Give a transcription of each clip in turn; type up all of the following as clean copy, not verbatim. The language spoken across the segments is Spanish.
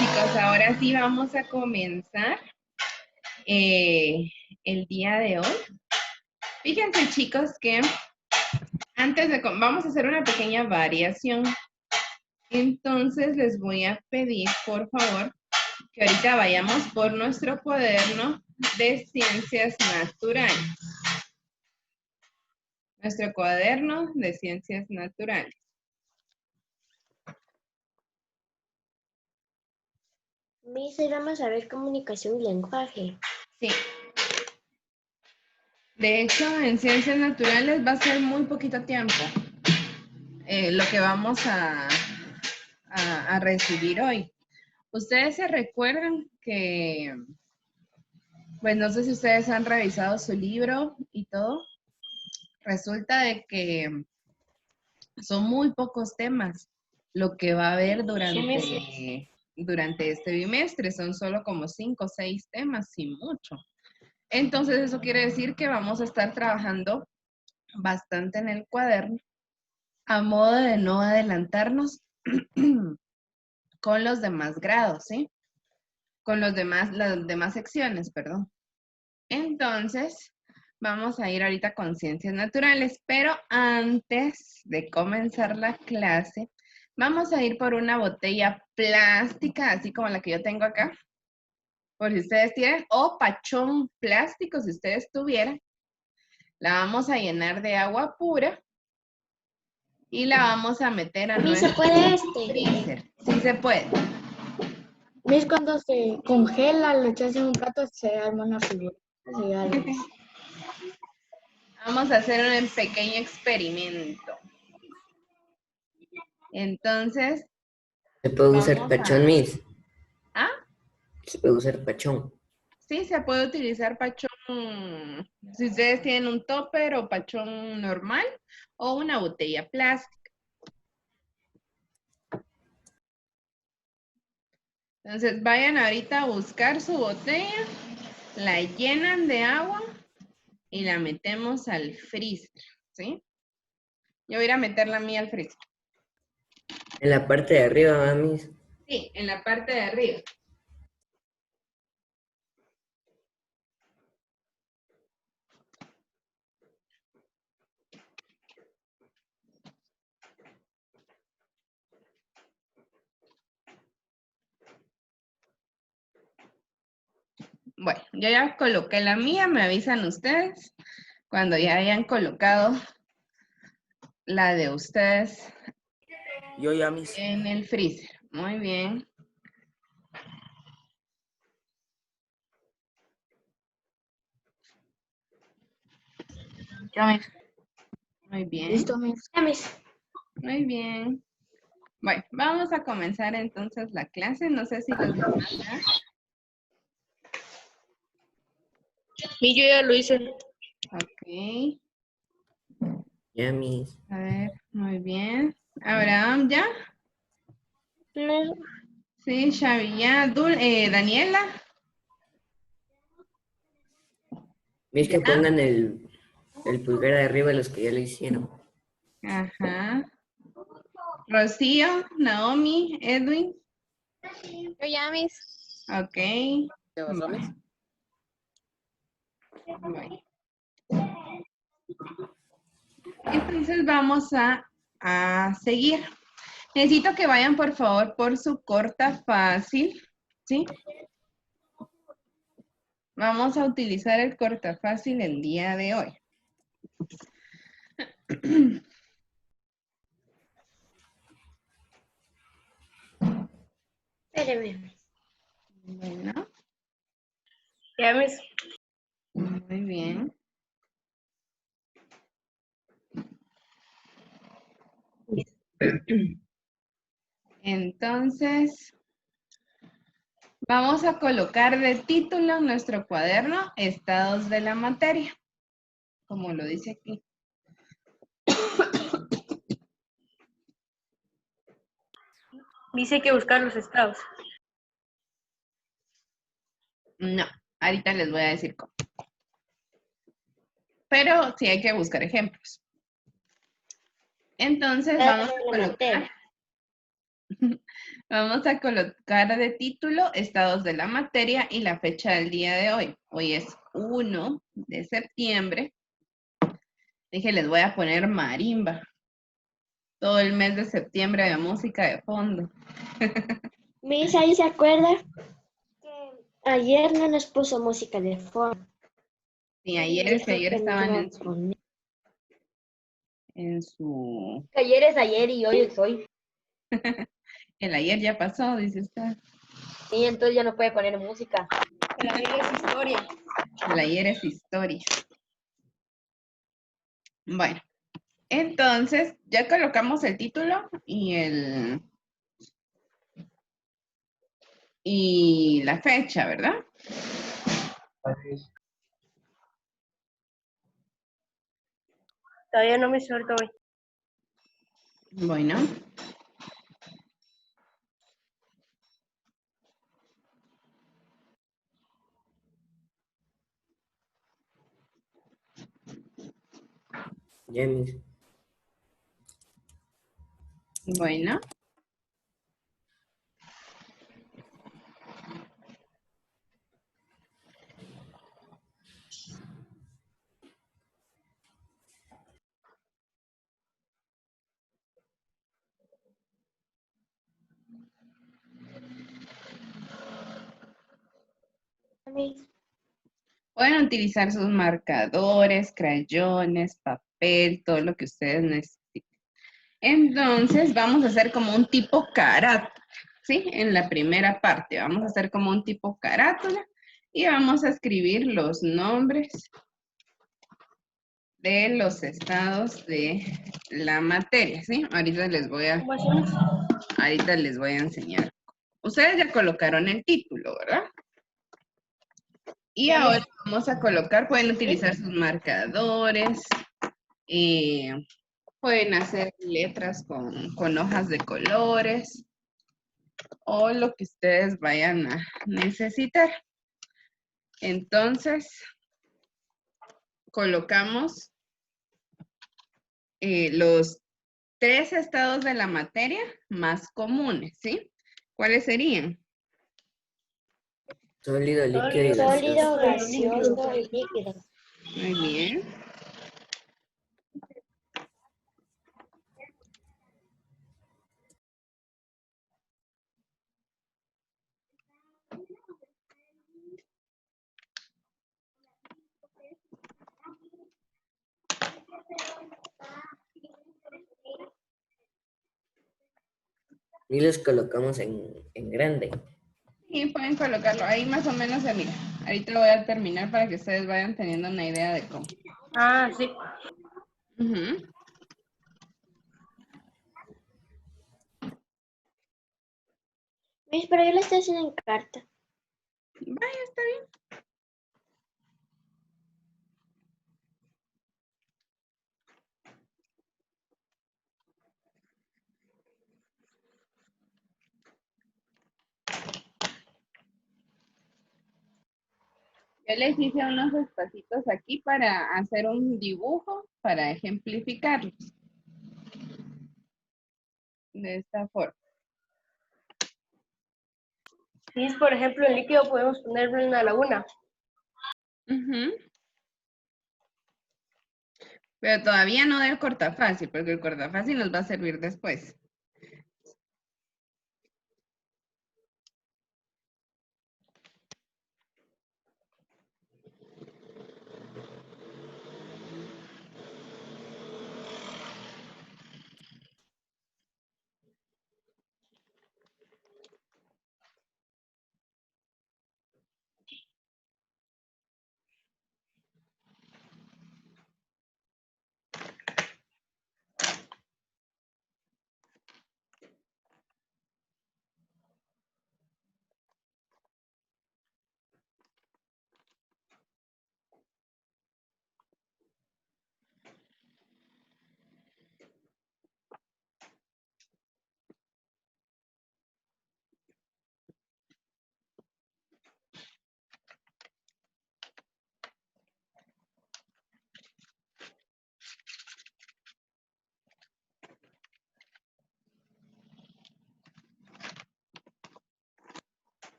chicos, ahora sí vamos a comenzar el día de hoy. Fíjense, chicos, que vamos a hacer una pequeña variación. Entonces, les voy a pedir, por favor, que ahorita vayamos por nuestro cuaderno de ciencias naturales. Nuestro cuaderno de ciencias naturales. Miss, hoy vamos a ver comunicación y lenguaje. Sí. De hecho, en ciencias naturales va a ser muy poquito tiempo lo que vamos a recibir hoy. Ustedes se recuerdan que, pues no sé si ustedes han revisado su libro y todo. Resulta de que son muy pocos temas lo que va a haber durante este bimestre. Son solo como 5 o 6 temas, sin mucho. Entonces eso quiere decir que vamos a estar trabajando bastante en el cuaderno a modo de no adelantarnos con los demás grados, ¿sí? Con las demás secciones, perdón. Entonces, vamos a ir ahorita con ciencias naturales, pero antes de comenzar la clase, vamos a ir por una botella plástica, así como la que yo tengo acá, por si ustedes tienen, o pachón plástico, si ustedes tuvieran. La vamos a llenar de agua pura y la vamos a meter a Miss, ¿se nuestro puede freezer. Sí se puede. Miss, cuando se congela, le echas en un plato, se arma una figura. Así, algo. Vamos a hacer un pequeño experimento. Entonces, ¿Se puede usar vamos pachón, Miss? ¿Ah? Se puede usar pachón. Sí, se puede utilizar pachón, si ustedes tienen un topper o pachón normal o una botella plástica. Entonces, vayan ahorita a buscar su botella, la llenan de agua y la metemos al freezer, ¿sí? Yo voy a ir a meter la mía al freezer. En la parte de arriba, ¿va, Miss? Sí, en la parte de arriba. Bueno, yo ya coloqué la mía, me avisan ustedes cuando ya hayan colocado la de ustedes Yo ya, Miss. en el freezer. Muy bien. Ya, Miss. Muy bien. Listo, Miss. Ya, Miss. Muy bien. Bueno, vamos a comenzar entonces la clase. No sé si los demás ya. Y yo ya lo hice. Ok. Ya, Miss. A ver, muy bien. Abraham, ¿ya? No. Sí, Xavi, ya. Daniela. Miss, que ¿Ya? pongan el pulgar de arriba los que ya lo hicieron. Ajá. Rocío, Naomi, Edwin. Yo ya, Miss. Ok. ¿Te pasó, Miss? Bueno. Entonces vamos a seguir. Necesito que vayan, por favor, por su corta fácil, ¿sí? Vamos a utilizar el corta fácil el día de hoy. Espéreme. Bueno, Ya, Miss. muy bien. Entonces, vamos a colocar de título en nuestro cuaderno estados de la materia, como lo dice aquí. Dice hay que buscar los estados. No, ahorita les voy a decir cómo. Pero sí hay que buscar ejemplos. Entonces, vamos a La colocar materia. Vamos a colocar de título estados de la materia y la fecha del día de hoy. Hoy es 1 de septiembre. Dije, les voy a poner marimba. Todo el mes de septiembre de música de fondo. Miss, ahí se acuerda que ayer no nos puso música de fondo. Y Dijo ayer que nos estaban iba a poner. en su... Ayer es ayer y hoy es hoy. El ayer ya pasó, dice usted. Sí, entonces ya no puede poner música. El ayer es historia. El ayer es historia. Bueno, entonces ya colocamos el título y la fecha, ¿verdad? Todavía no me suelto hoy. Bueno, Ya, mis. bueno. Miss, Pueden utilizar sus marcadores, crayones, papel, todo lo que ustedes necesiten. Entonces, vamos a hacer como un tipo carátula, ¿sí? En la primera parte, vamos a hacer como un tipo carátula y vamos a escribir los nombres de los estados de la materia, ¿sí? Ahorita les voy a enseñar. Ustedes ya colocaron el título, ¿verdad? Y ahora vamos a colocar, pueden utilizar sus marcadores, pueden hacer letras con hojas de colores o lo que ustedes vayan a necesitar. Entonces, colocamos los 3 estados de la materia más comunes, ¿sí? ¿Cuáles serían? Sólido, líquido y sólido, gaseoso. gaseoso y líquido. Muy bien. Y los colocamos en grande. Y pueden colocarlo ahí más o menos se mira. Ahorita lo voy a terminar para que ustedes vayan teniendo una idea de cómo. Ah, sí. Ujú. Miss, pero yo la estoy haciendo en carta. Vaya, está bien. Yo les hice unos espacitos aquí para hacer un dibujo, para ejemplificarlos. De esta forma. Sí, por ejemplo, el líquido podemos ponerlo en una laguna. Ujú. Pero todavía no del cortafácil, porque el cortafácil nos va a servir después.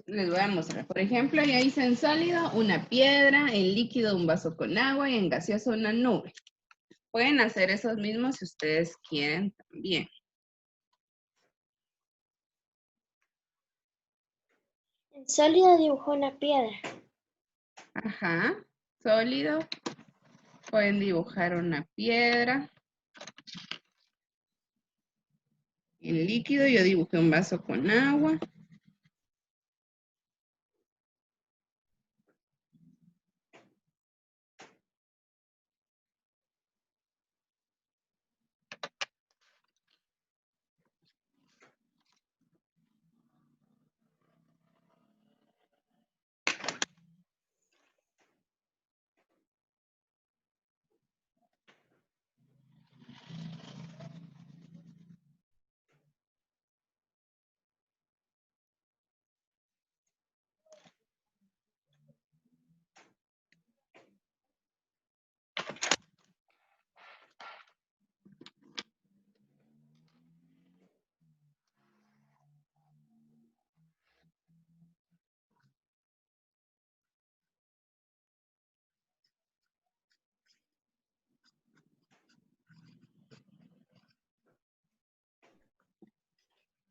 Les voy a mostrar. Por ejemplo, ya hice en sólido una piedra, en líquido un vaso con agua y en gaseoso una nube. Pueden hacer esos mismos si ustedes quieren también. En sólido dibujó una piedra. Ajá, sólido. Pueden dibujar una piedra. En líquido yo dibujé un vaso con agua.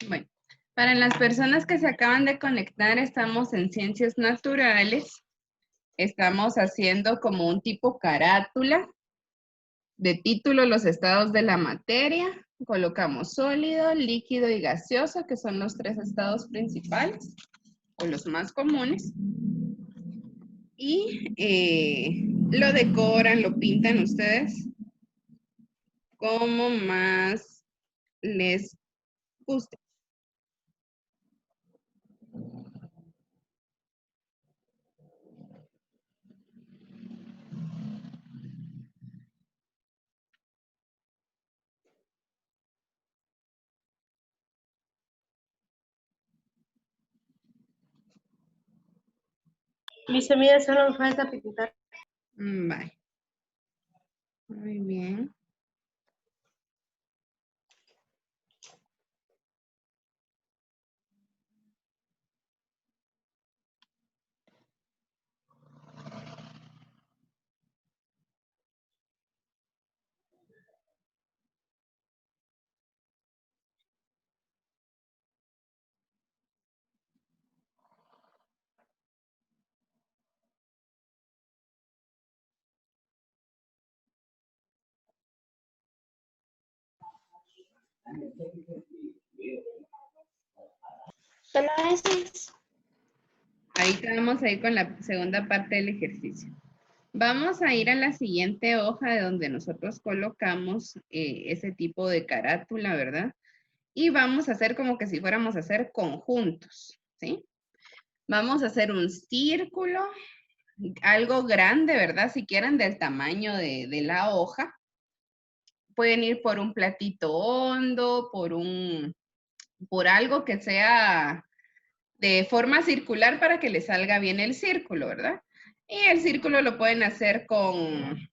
Bueno, para las personas que se acaban de conectar, estamos en Ciencias Naturales. Estamos haciendo como un tipo carátula de título, los estados de la materia. Colocamos sólido, líquido y gaseoso, que son los 3 estados principales o los más comunes. Y lo decoran, lo pintan ustedes como más les guste. Mis amigas solo me falta pintar. Bye. Muy bien. Solo esas. Ahí quedamos ahí con la segunda parte del ejercicio. Vamos a ir a la siguiente hoja de donde nosotros colocamos ese tipo de carátula, ¿verdad? Y vamos a hacer como que si fuéramos a hacer conjuntos, ¿sí? Vamos a hacer un círculo, algo grande, ¿verdad? Si quieren del tamaño de la hoja. Pueden ir por un platito hondo, por algo que sea de forma circular para que le salga bien el círculo, ¿verdad? Y el círculo lo pueden hacer con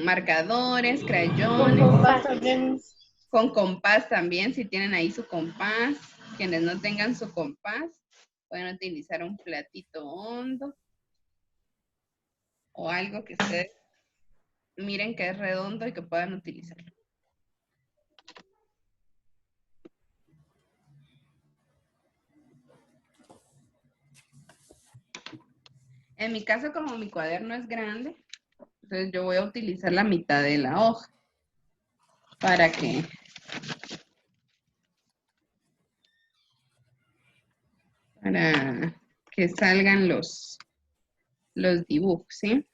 marcadores, crayones, con compás también, si tienen ahí su compás. Quienes no tengan su compás, pueden utilizar un platito hondo o algo que ustedes miren que es redondo y que puedan utilizarlo. En mi caso, como mi cuaderno es grande, entonces yo voy a utilizar la mitad de la hoja para que salgan los dibujos, ¿sí?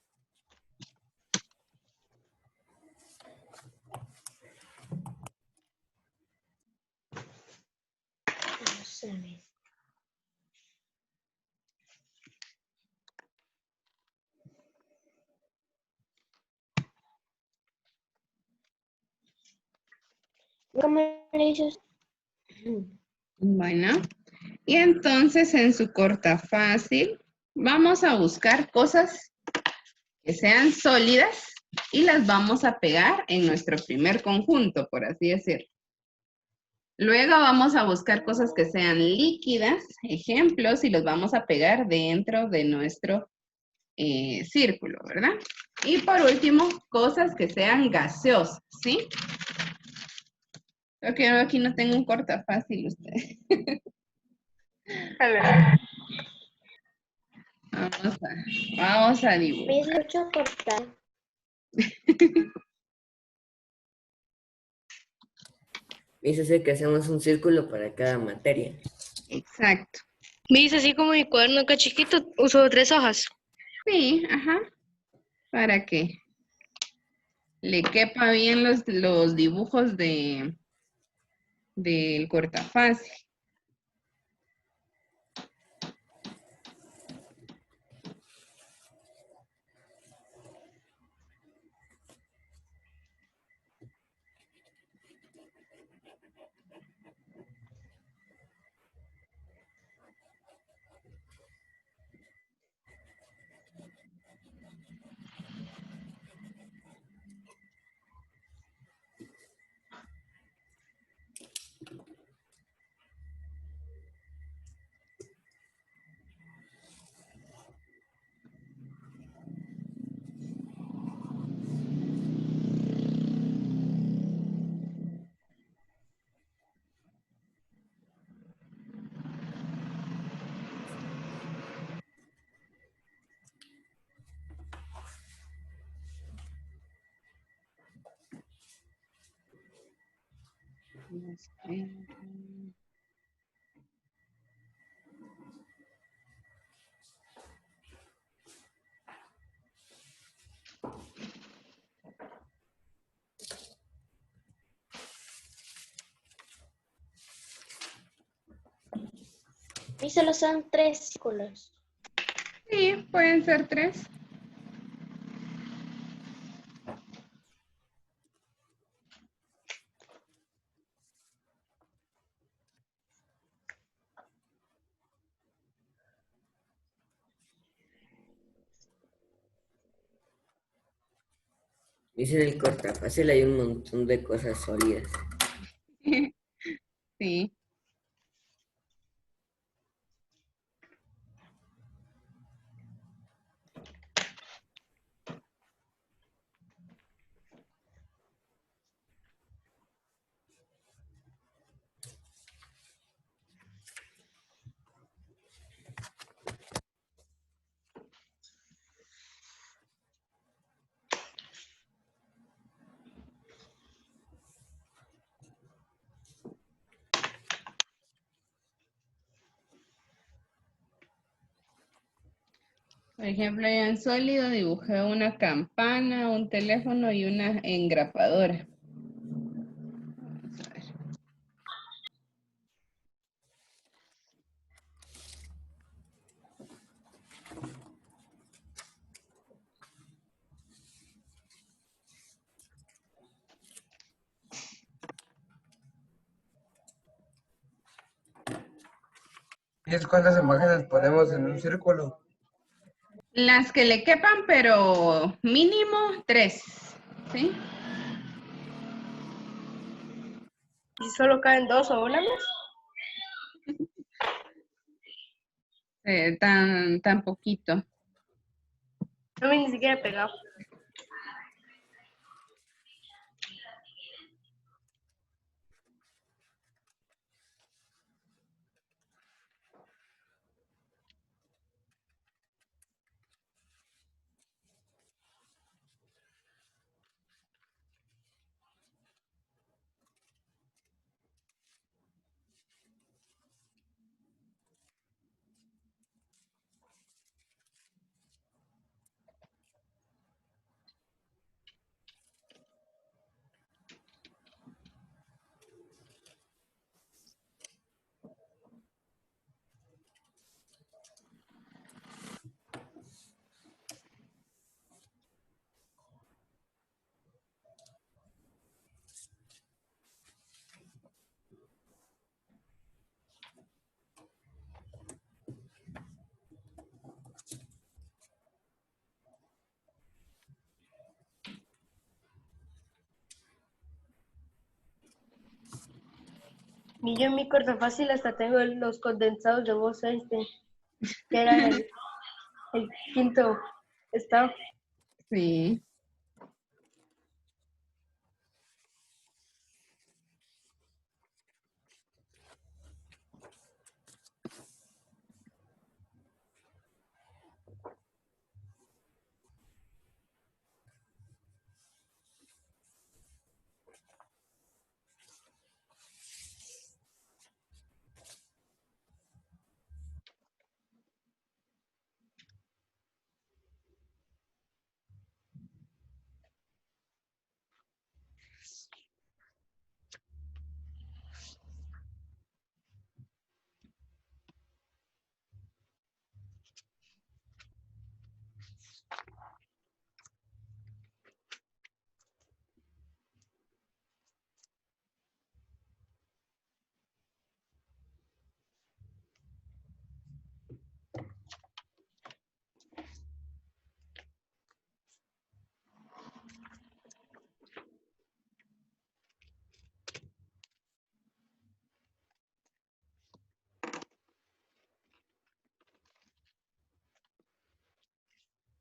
¿Cómo le dices? Bueno, y entonces en su corta fácil vamos a buscar cosas que sean sólidas y las vamos a pegar en nuestro primer conjunto, por así decirlo. Luego vamos a buscar cosas que sean líquidas, ejemplos, y los vamos a pegar dentro de nuestro círculo, ¿verdad? Y por último, cosas que sean gaseosas, ¿sí? Creo que yo aquí no tengo un cortafácil, usted. A ver. Vamos a dibujar. Miss, mucho cortar. Dice que hacemos un círculo para cada materia. Exacto. Miss, así como mi cuaderno acá chiquito, uso 3 hojas. Sí, ajá. Para que le quepa bien los dibujos del cortafácil. Vamos a ver. Miss, solo son 3 círculos. Sí, pueden ser 3. Dice en el cortafácil hay un montón de cosas sólidas. Sí. Por ejemplo, yo en sólido dibujé una campana, un teléfono y una engrapadora. Vamos a ver. ¿Cuántas imágenes ponemos en un círculo? Las que le quepan, pero mínimo 3, ¿sí? ¿Y solo caen 2 o una más? Tan poquito. A mí ni siquiera he pegado. Y yo en mi corto fácil hasta tengo los condensados de voz Einstein, que era el quinto estado. Sí.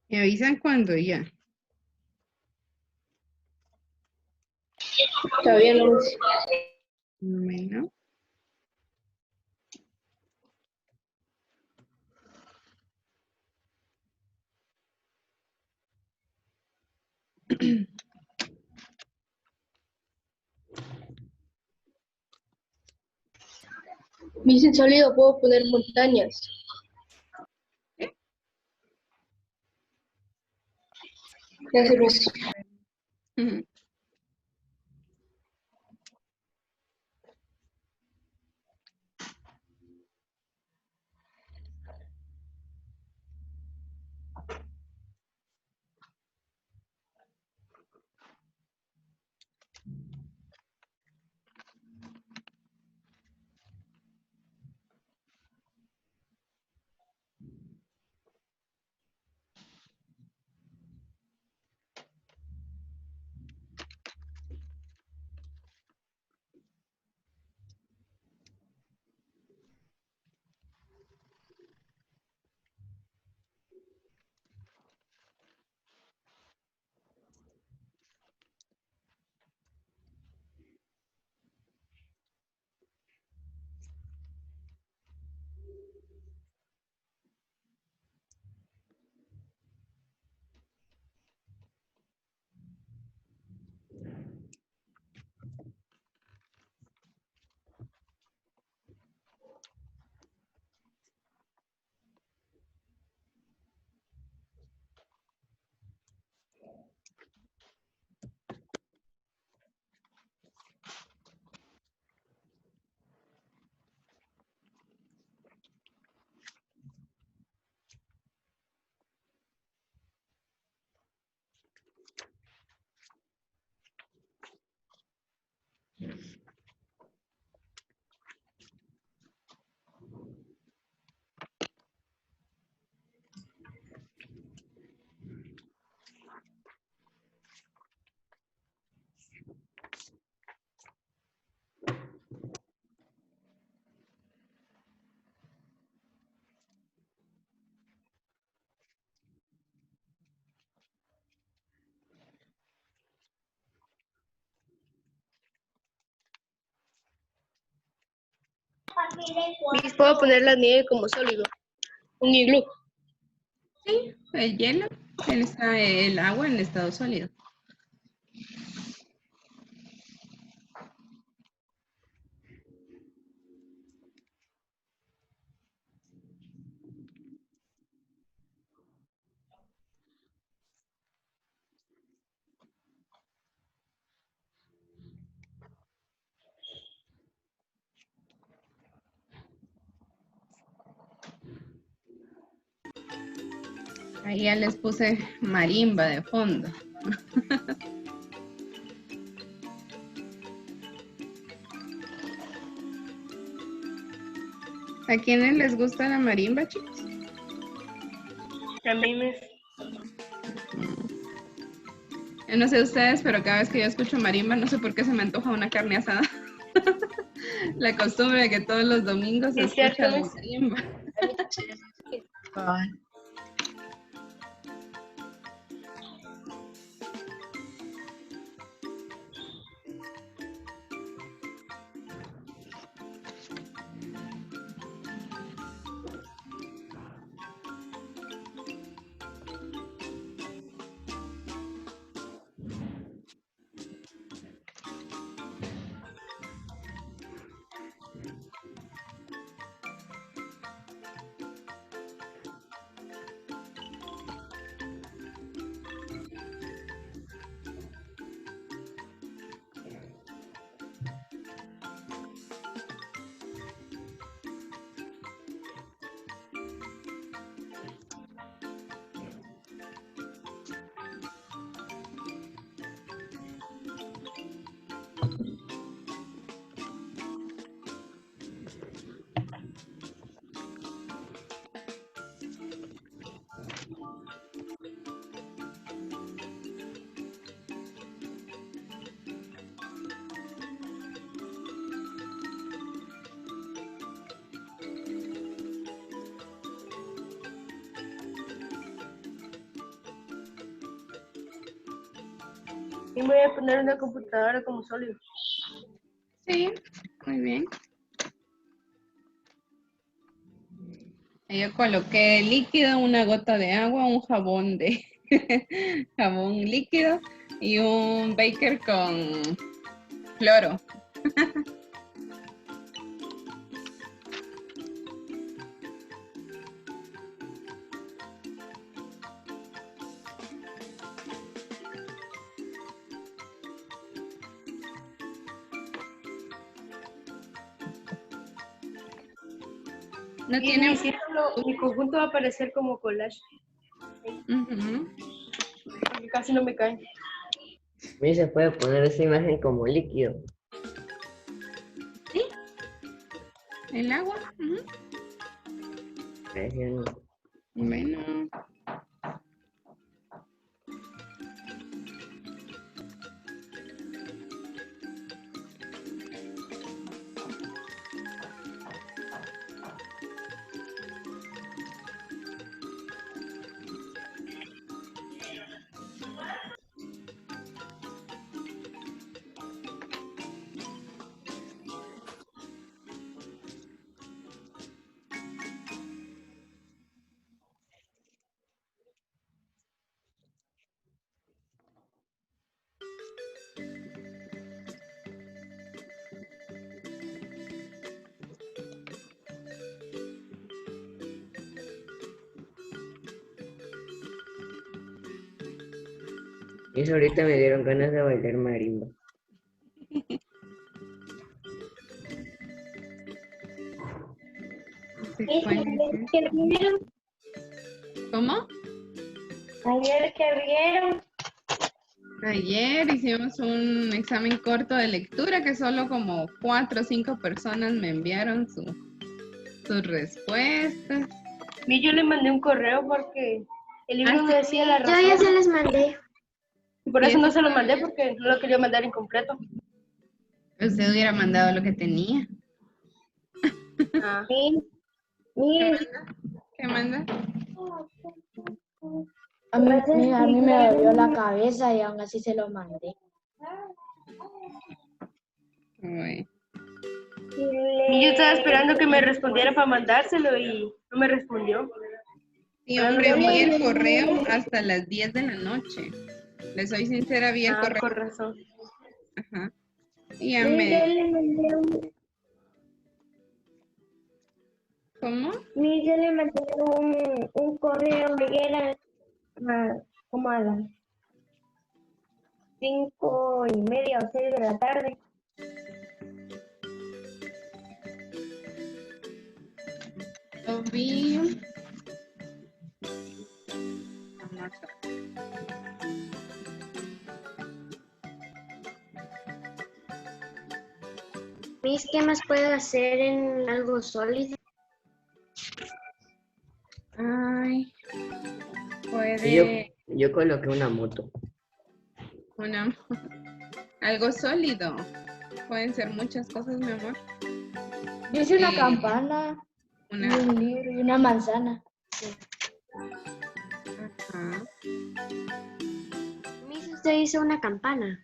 Me avisan cuando ya. Todavía no. Bueno. Mis en sólido puedo poner montañas. Gracias. Ujú. Mis puedo poner la nieve como sólido. Un iglú. Sí, el hielo, el agua en estado sólido. Ahí ya les puse marimba de fondo. ¿A quiénes les gusta la marimba, chicos? A mí me... Yo no sé ustedes, pero cada vez que yo escucho marimba, no sé por qué se me antoja una carne asada. La costumbre de que todos los domingos se Es cierto, escucha la Miss. marimba. Ay, Y me voy a poner una computadora como sólido. Sí, muy bien. Yo coloqué líquido, una gota de agua, un jabón de jabón líquido y un baker con cloro. No Y tiene. mi conjunto va a aparecer como collage, Ujú. porque casi no me cae. Y se puede poner esa imagen como líquido. Sí, el agua. Ujú. Parece Bueno, Y eso ahorita me dieron ganas de bailar marimba. sí, Miss, puede ayer ser. que vieron, ¿Cómo? ayer que vieron, Ayer hicimos un examen corto de lectura que solo como 4 o 5 personas me enviaron sus respuestas. Y yo le mandé un correo porque el libro no decía la yo ya razón. se les mandé. Y por ¿Y eso no eso se lo está mandé bien? porque no lo quería mandar incompleto. Usted hubiera mandado lo que tenía. Ah. Miss, ¿Qué Miss, manda? ¿Qué manda? A mí me dolió la cabeza y aún así se lo mandé. Uy. Y yo estaba esperando que me respondiera para mandárselo y no me respondió. Sí, Pero hombre, no vi el puede. correo hasta las 10 de la noche. Le soy sincera, vi el Ah, correo. con razón. Ajá. Y ya Miss, yo me... le mandé ¿Cómo? yo le mandé un correo ayer como a las 5:30 o 6 de la tarde. Lo vi... Vamos a ver. Miss, ¿qué más puedo hacer en algo sólido? Ay, Y puede... yo coloqué una moto. Una... Algo sólido. Pueden ser muchas cosas, mi amor. Yo hice una Eh, campana, y una... un libro y una manzana. Ajá. Miss, usted hizo una campana.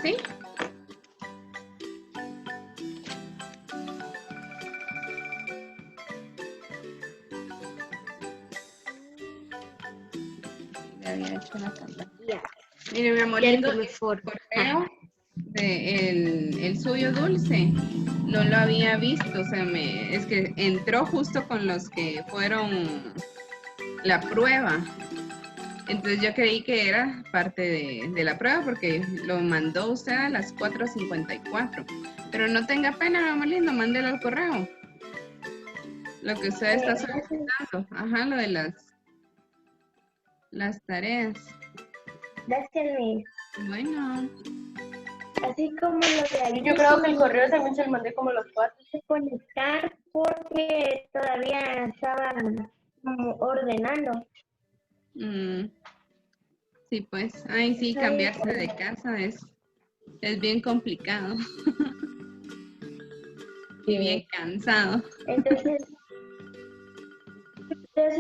¿Sí? Le había hecho una campana. Ya. Mire, mi amor Ya lindo, le tomé el foto. correo el suyo dulce no lo había visto, es que entró justo con los que fueron la prueba. Entonces yo creí que era parte de la prueba porque lo mandó usted a las 4:54. Pero no tenga pena, mi amor lindo, mándelo al correo. Lo que usted está solicitando. Ajá, lo de las tareas. Gracias, Miss. Bueno. Así como lo de ahí. Yo creo que el correo también se lo mandé como a los 4. Conectar porque todavía estaban como ordenando. Sí, pues. Ay, sí, cambiarse de casa es bien complicado. Y bien cansado. Entonces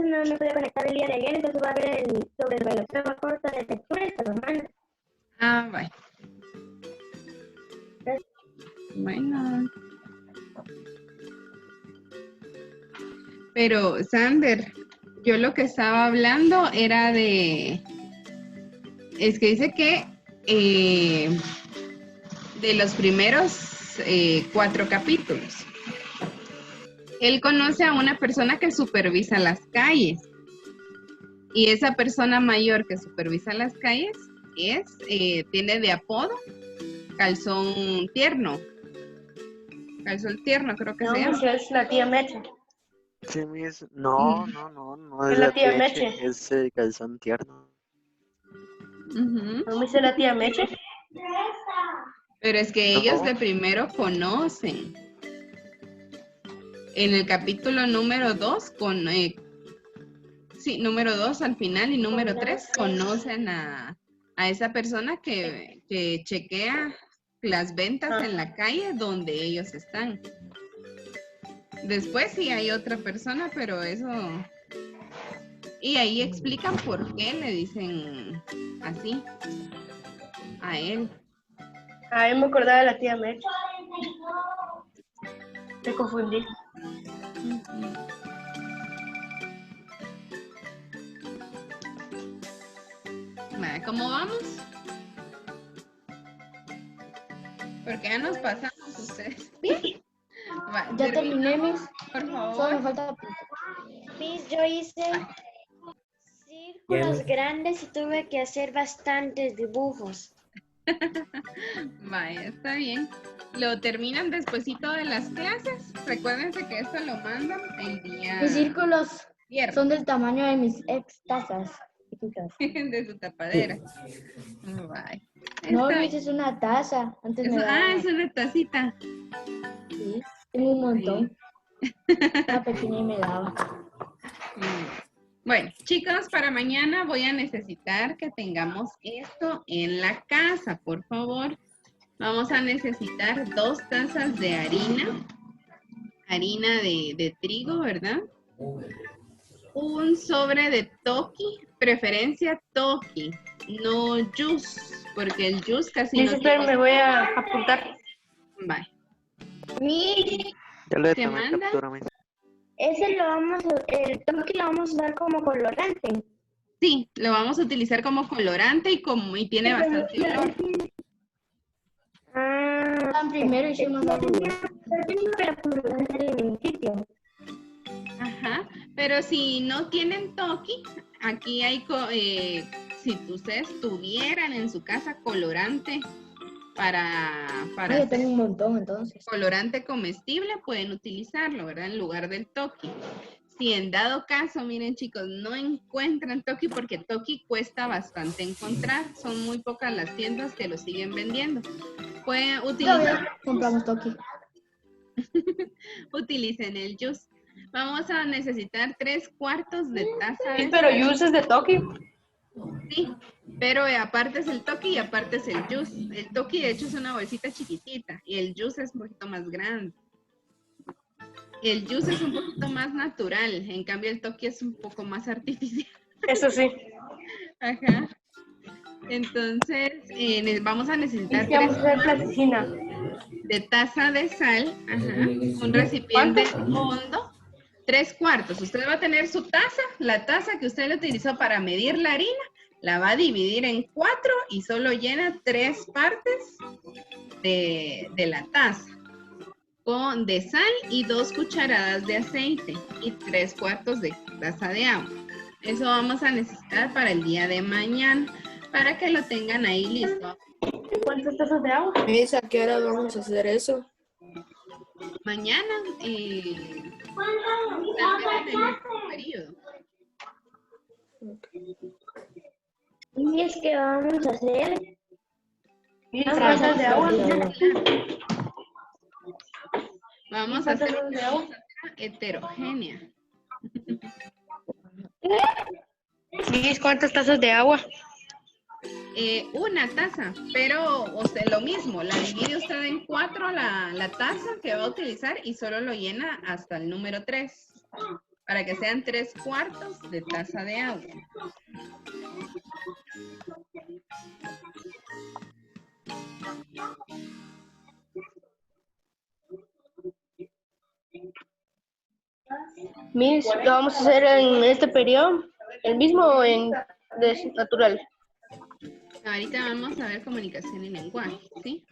no me pude conectar el día de ayer, entonces voy a ver sobre la prueba corta de lectura esta semana. Ah, bye. Bueno. Pero, Sander, yo lo que estaba hablando era es que dice que de los primeros 4 capítulos, él conoce a una persona que supervisa las calles. Y esa persona mayor que supervisa las calles tiene de apodo Calzón Tierno. Calzón Tierno, creo que No, se llama. Miss, es la tía Meche. Sí, no es Es la la tía tía Meche, Meche. es el calzón tierno. Ujú. ¿No me dice la tía Meche? Pero es que ellos No. de primero conocen. En el capítulo número 2, número 2 al final y número 3 conocen a esa persona que chequea las ventas en la calle donde ellos están. Después sí hay otra persona, pero eso... Y ahí explican por qué le dicen así a él. A mí me acordaba de la tía Meche. Me confundí. ¿Cómo vamos? Porque ya nos pasamos ustedes. Va, Ya terminamos, terminé, Miss. por Solo me favor. falta Miss, yo hice círculos Ya. grandes y tuve que hacer bastantes dibujos. Vaya, está bien. Lo terminan despuesito de las clases. Recuérdense que esto lo mandan el día Mis círculos viernes. son del tamaño de mis ex tazas. Chiquitas. De su tapadera. Vaya. No, Está Miss, bien. es una taza. Antes me daba. Es una tacita. Sí, tengo un montón. Estaba pequeña y me daba. Bueno, chicos, para mañana voy a necesitar que tengamos esto en la casa, por favor. Vamos a necesitar 2 tazas de harina de trigo, ¿verdad? Un sobre de Toki, preferencia Toki, no juice, porque el juice casi Miss, no espera, tiene. me voy a apuntar. Bye. Miss, Ya le ¿Qué tomé manda? captura, Miss. el toque lo vamos a usar como colorante. Sí, lo vamos a utilizar como colorante y tiene bastante olor. Primero hicimos la Pero colorante alimenticios. Ajá, pero si no tienen Toki, aquí hay, si ustedes tuvieran en su casa colorante para yo hacer tengo un montón entonces. colorante comestible, pueden utilizarlo, ¿verdad? En lugar del Toki. Si en dado caso, miren chicos, no encuentran Toki porque Toki cuesta bastante encontrar, son muy pocas las tiendas que lo siguen vendiendo. Pueden utilizar, Compramos Toki. utilicen el juice. Vamos a necesitar 3/4 de taza de Miss, pero juice es de Toki. Sí, pero aparte es el toki y aparte es el juice. El toki de hecho es una bolsita chiquitita y el juice es un poquito más grande. El juice es un poquito más natural, en cambio el toki es un poco más artificial. Eso sí. Ajá. Entonces, vamos a necesitar Y vamos 3 a hacer plasticina. de taza de sal, ajá, un recipiente hondo, 3/4. Usted va a tener su taza, la taza que usted le utilizó para medir la harina, la va a dividir en 4 y solo llena 3 partes de la taza de sal y 2 cucharadas de aceite y 3/4 de taza de agua. Eso vamos a necesitar para el día de mañana, para que lo tengan ahí listo. ¿Cuántas tazas de agua? Miss, ¿a qué hora vamos a hacer eso? Mañana, tal vez en el último periodo. Y es que vamos a hacer 10 tazas de agua. Vamos a hacer una muestra heterogénea. ¿Cuántas tazas de agua? Una taza, pero lo mismo, la divide usted en 4 la taza que va a utilizar y solo lo llena hasta el número 3, para que sean 3/4 de taza de agua. Miss, ¿lo vamos a hacer en este periodo? ¿El mismo o en natural? Ahorita vamos a ver comunicación y lenguaje, ¿sí?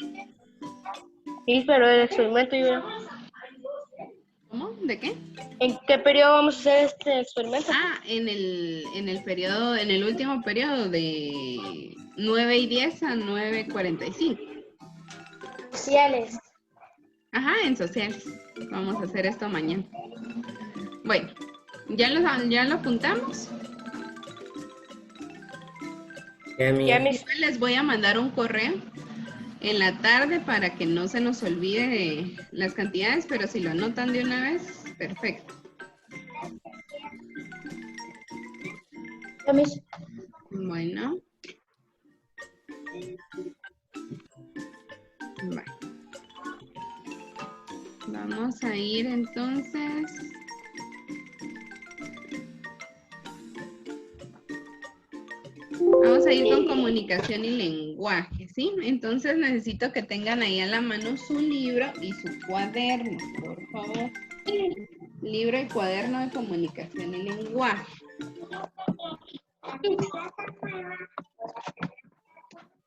Sí, pero el experimento yo... ¿Cómo? ¿De qué? ¿En qué periodo vamos a hacer este experimento? Ah, en el periodo, en el último periodo de 9:10 a 9:45. sociales. Ajá, en sociales. Vamos a hacer esto mañana. Bueno, ¿ya lo apuntamos? Ya mis... Igual les voy a mandar un correo en la tarde para que no se nos olvide las cantidades, pero si lo anotan de una vez, perfecto. Ya mis... Bueno. Vale. Vamos a ir entonces. Vamos a ir con comunicación y lenguaje, ¿sí? Entonces necesito que tengan ahí a la mano su libro y su cuaderno, por favor. Libro y cuaderno de comunicación y lenguaje.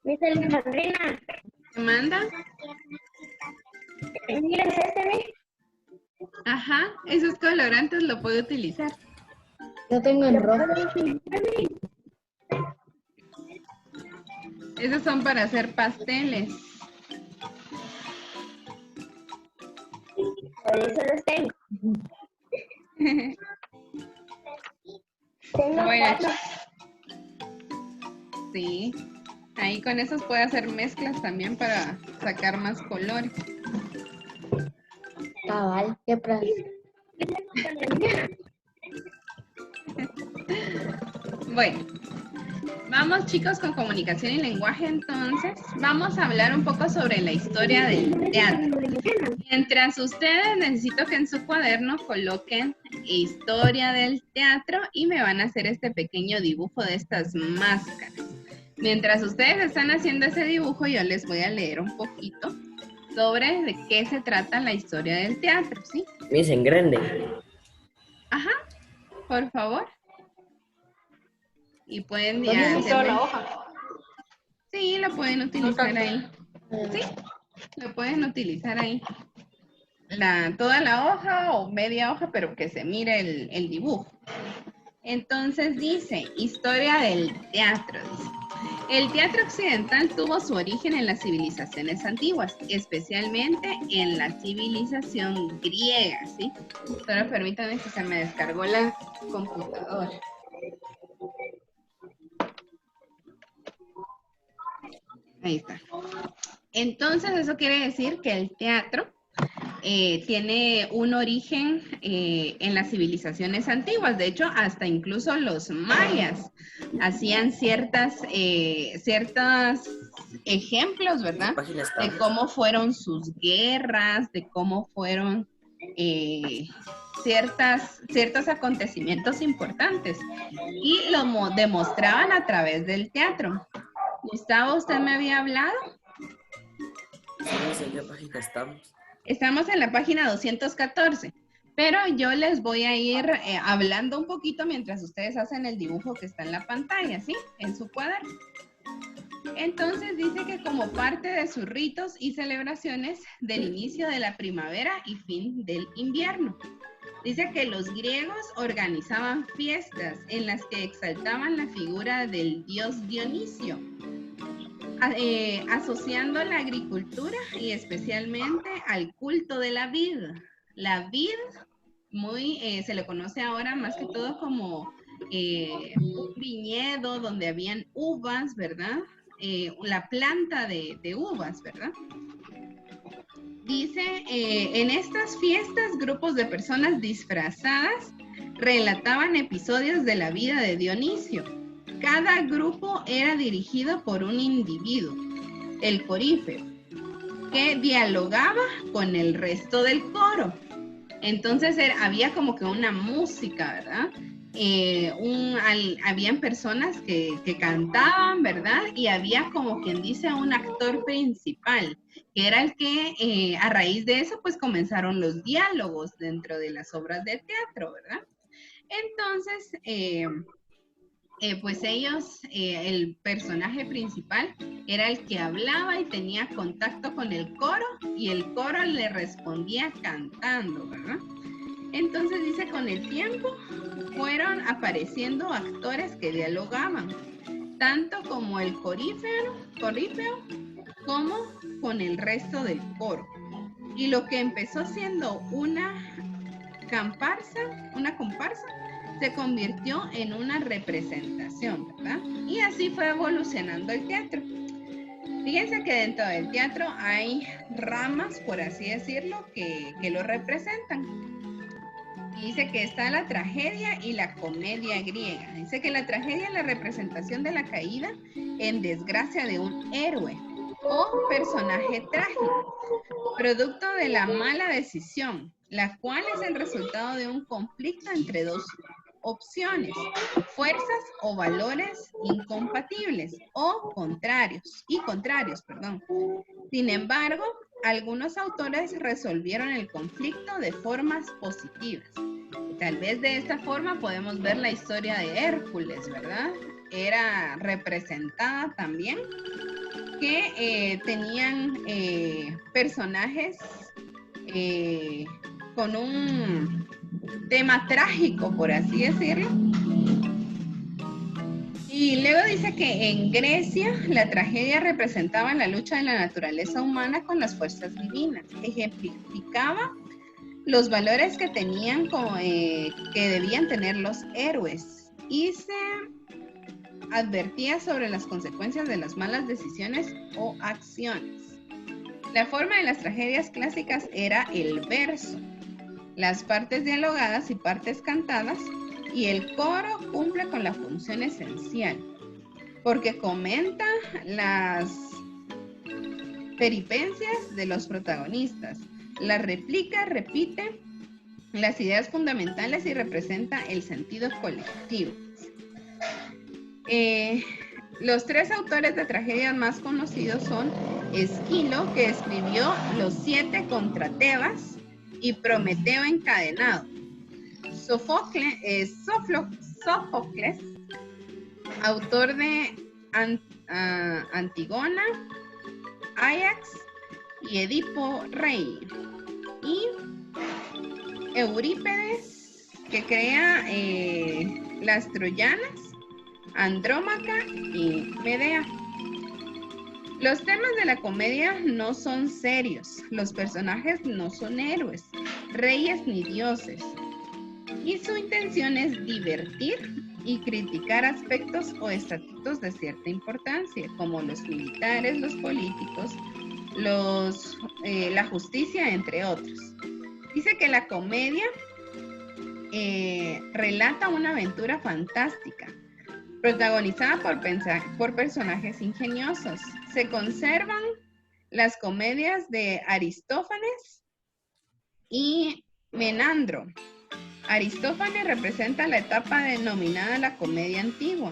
Miss Alejandrina, ¿Te manda? mira este, Miss. Ajá, esos colorantes lo puedo utilizar. Yo tengo en rojo. Esos son para hacer pasteles. Por eso los tengo. Tengo Bueno, 4. sí. Ahí con esos puede hacer mezclas también para sacar más colores. Cabal, qué placer. Bueno, vamos chicos con comunicación y lenguaje entonces. Vamos a hablar un poco sobre la historia del teatro. Mientras ustedes necesito que en su cuaderno coloquen historia del teatro y me van a hacer este pequeño dibujo de estas máscaras. Mientras ustedes están haciendo ese dibujo, yo les voy a leer un poquito sobre de qué se trata la historia del teatro, ¿sí? Miss, en grande. Ajá, por favor. Y pueden ya ¿Dónde está hacerle- la hoja? Sí, lo pueden utilizar ahí. Sí, lo pueden utilizar ahí. Toda la hoja o media hoja, pero que se mire el dibujo. Entonces dice, historia del teatro. Dice. El teatro occidental tuvo su origen en las civilizaciones antiguas, especialmente en la civilización griega, ¿sí? Solo permítanme que se me descargó la computadora. Ahí está. Entonces, eso quiere decir que el teatro tiene un origen en las civilizaciones antiguas. De hecho, hasta incluso los mayas hacían ciertos ejemplos, ¿verdad? Página De estamos. cómo fueron sus guerras, de cómo fueron ciertos acontecimientos importantes. Y lo demostraban a través del teatro. Gustavo, ¿usted me había hablado? ¿Sabes en qué página estamos? Estamos en la página 214, pero yo les voy a ir hablando un poquito mientras ustedes hacen el dibujo que está en la pantalla, ¿sí? En su cuaderno. Entonces dice que como parte de sus ritos y celebraciones del inicio de la primavera y fin del invierno. Dice que los griegos organizaban fiestas en las que exaltaban la figura del dios Dionisio, asociando la agricultura y especialmente al culto de la vid. La vid se le conoce ahora más que todo como un viñedo donde habían uvas, ¿verdad? La planta de uvas, ¿verdad? Dice, en estas fiestas, grupos de personas disfrazadas relataban episodios de la vida de Dionisio. Cada grupo era dirigido por un individuo, el corífeo, que dialogaba con el resto del coro. Entonces había como que una música, ¿verdad? Habían personas que cantaban, ¿verdad? Y había como quien dice un actor principal, que era el que a raíz de eso pues comenzaron los diálogos dentro de las obras de teatro, ¿verdad? Entonces, pues ellos, el personaje principal era el que hablaba y tenía contacto con el coro y el coro le respondía cantando, ¿verdad? Entonces dice, con el tiempo fueron apareciendo actores que dialogaban, tanto como el corífeo como con el resto del coro. Y lo que empezó siendo una comparsa, se convirtió en una representación, ¿verdad? Y así fue evolucionando el teatro. Fíjense que dentro del teatro hay ramas, por así decirlo, que lo representan. Dice que está la tragedia y la comedia griega. Dice que la tragedia es la representación de la caída en desgracia de un héroe o personaje trágico, producto de la mala decisión, la cual es el resultado de un conflicto entre dos opciones, fuerzas o valores incompatibles o contrarios. Sin embargo, algunos autores resolvieron el conflicto de formas positivas. Tal vez de esta forma podemos ver la historia de Hércules, ¿verdad? Era representada también que tenían personajes con un tema trágico, por así decirlo. Y luego dice que en Grecia la tragedia representaba la lucha de la naturaleza humana con las fuerzas divinas. Ejemplificaba los valores que tenían que debían tener los héroes y se advertía sobre las consecuencias de las malas decisiones o acciones. La forma de las tragedias clásicas era el verso, las partes dialogadas y partes cantadas, y el coro cumple con la función esencial, porque comenta las peripencias de los protagonistas, la replica, repite las ideas fundamentales y representa el sentido colectivo. Los tres autores de tragedias más conocidos son Esquilo, que escribió Los 7 contra Tebas y Prometeo encadenado. Sófocles, autor de Antígona, Ajax y Edipo Rey. Y Eurípides, que crea las Troyanas, Andrómaca y Medea. Los temas de la comedia no son serios, los personajes no son héroes, reyes ni dioses, y su intención es divertir y criticar aspectos o estatutos de cierta importancia, como los militares, los políticos, la justicia, entre otros. Dice que la comedia relata una aventura fantástica, protagonizada por personajes ingeniosos. Se conservan las comedias de Aristófanes y Menandro. Aristófanes representa la etapa denominada la comedia antigua,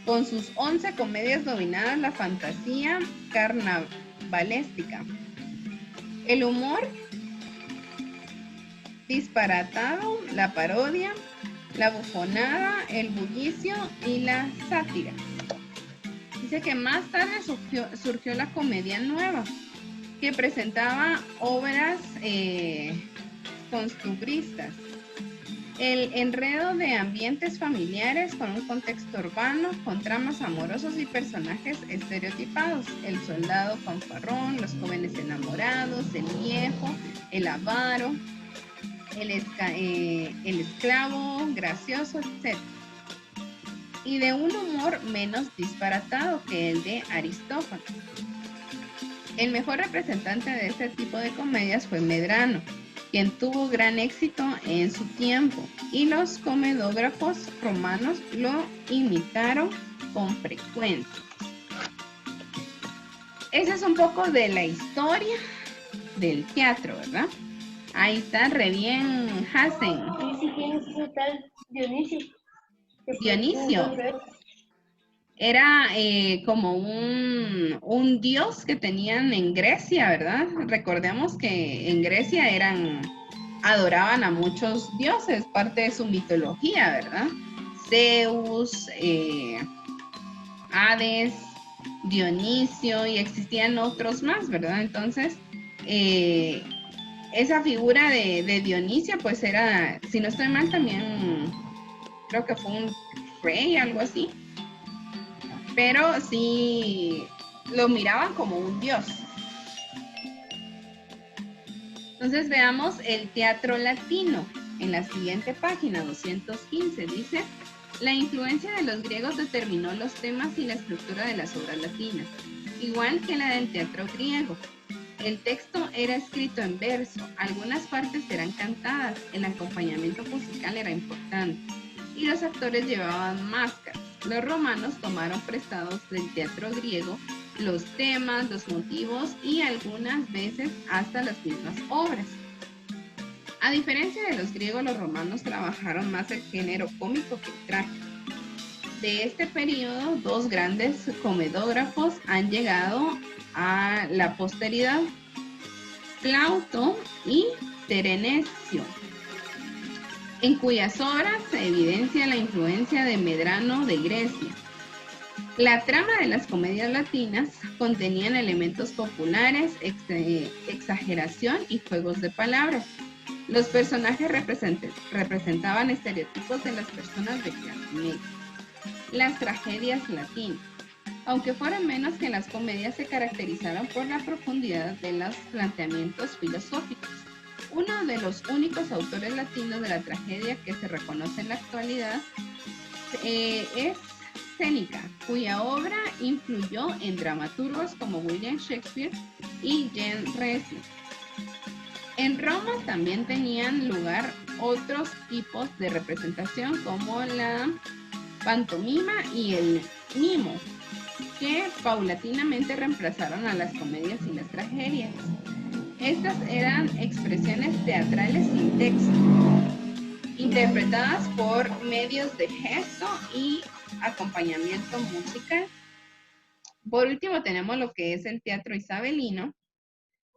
con sus 11 comedias dominadas la fantasía carnavalesca. El humor disparatado, la parodia, la bufonada, el bullicio y la sátira. Dice que más tarde surgió la comedia nueva, que presentaba obras costumbristas. El enredo de ambientes familiares con un contexto urbano, con tramas amorosos y personajes estereotipados. El soldado fanfarrón, los jóvenes enamorados, el viejo, el avaro, el esclavo gracioso, etc. Y de un humor menos disparatado que el de Aristófanes. El mejor representante de este tipo de comedias fue Medrano, quien tuvo gran éxito en su tiempo, y los comedógrafos romanos lo imitaron con frecuencia. Esa es un poco de la historia del teatro, ¿verdad? Ahí está, re bien, Hassen. Sí, ¿quién es ese tal Dionisio? Dionisio. Era como un dios que tenían en Grecia, ¿verdad? Recordemos que en Grecia adoraban a muchos dioses, parte de su mitología, ¿verdad? Zeus, Hades, Dionisio, y existían otros más, ¿verdad? Entonces, esa figura de Dionisio, pues era, si no estoy mal, también creo que fue un rey, algo así. Pero sí lo miraban como un dios. Entonces veamos el teatro latino. En la siguiente página, 215, dice: la influencia de los griegos determinó los temas y la estructura de las obras latinas, igual que la del teatro griego. El texto era escrito en verso, algunas partes eran cantadas, el acompañamiento musical era importante y los actores llevaban máscaras. Los romanos tomaron prestados del teatro griego los temas, los motivos y algunas veces hasta las mismas obras. A diferencia de los griegos, los romanos trabajaron más el género cómico que el trágico. De este periodo, dos grandes comedógrafos han llegado a la posteridad: Plauto y Terencio, en cuyas obras se evidencia la influencia de Medrano de Grecia. La trama de las comedias latinas contenían elementos populares, exageración y juegos de palabras. Los personajes representaban estereotipos de las personas de clase media. Las tragedias latinas, aunque fueron menos que las comedias, se caracterizaron por la profundidad de los planteamientos filosóficos. Uno de los únicos autores latinos de la tragedia que se reconoce en la actualidad es Séneca, cuya obra influyó en dramaturgos como William Shakespeare y Jean Racine. En Roma también tenían lugar otros tipos de representación como la pantomima y el mimo, que paulatinamente reemplazaron a las comedias y las tragedias. Estas eran expresiones teatrales sin texto, interpretadas por medios de gesto y acompañamiento musical. Por último tenemos lo que es el teatro isabelino,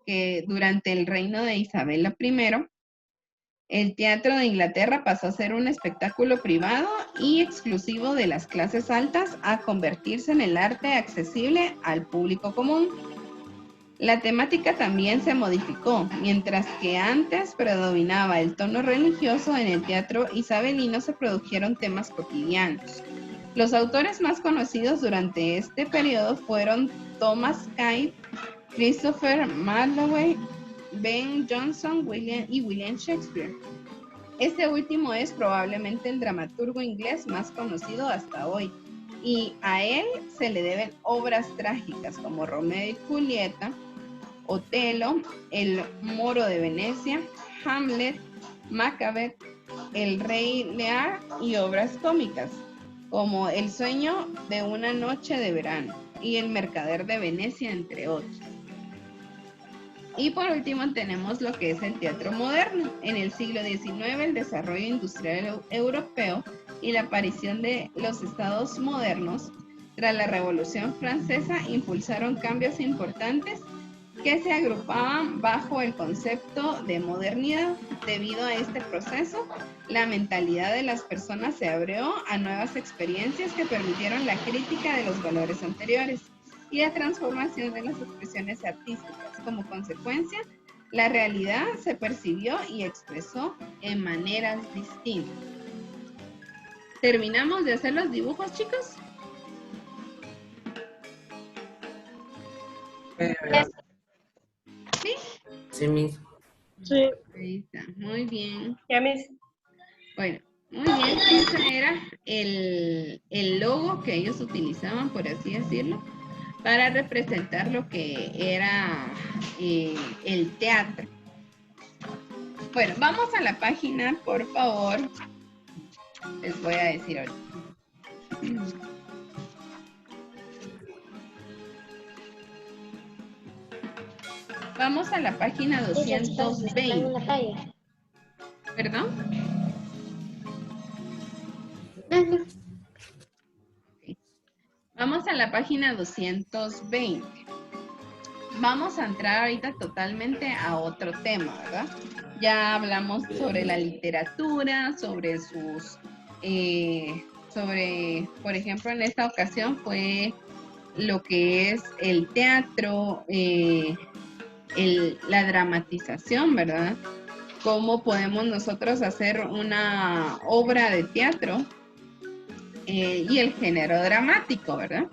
que durante el reino de Isabel I, el teatro de Inglaterra pasó a ser un espectáculo privado y exclusivo de las clases altas a convertirse en el arte accesible al público común. La temática también se modificó. Mientras que antes predominaba el tono religioso, en el teatro isabelino se produjeron temas cotidianos. Los autores más conocidos durante este periodo fueron Thomas Kyd, Christopher Marlowe, Ben Jonson y William Shakespeare. Este último es probablemente el dramaturgo inglés más conocido hasta hoy, y a él se le deben obras trágicas como Romeo y Julieta, Otelo, El Moro de Venecia, Hamlet, Macbeth, El Rey Lear y obras cómicas como El Sueño de una Noche de Verano y El Mercader de Venecia, entre otros. Y por último tenemos lo que es el teatro moderno. En el siglo XIX, el desarrollo industrial europeo y la aparición de los estados modernos tras la Revolución Francesa impulsaron cambios importantes que se agrupaban bajo el concepto de modernidad. Debido a este proceso, la mentalidad de las personas se abrió a nuevas experiencias que permitieron la crítica de los valores anteriores y la transformación de las expresiones artísticas. Como consecuencia, la realidad se percibió y expresó en maneras distintas. ¿Terminamos de hacer los dibujos, chicos? ¿Sí? Sí, Miss. Sí. Ahí está, muy bien. Ya, Miss. Bueno, muy bien, ese era el logo que ellos utilizaban, por así decirlo, para representar lo que era el teatro. Bueno, vamos a la página, por favor. Les voy a decir ahorita. Vamos a la página 220. ¿Perdón? Vamos a la página 220. Vamos a entrar ahorita totalmente a otro tema, ¿verdad? Ya hablamos sobre la literatura, sobre sus, por ejemplo, en esta ocasión fue lo que es el teatro, la dramatización, ¿verdad? Cómo podemos nosotros hacer una obra de teatro y el género dramático, ¿verdad?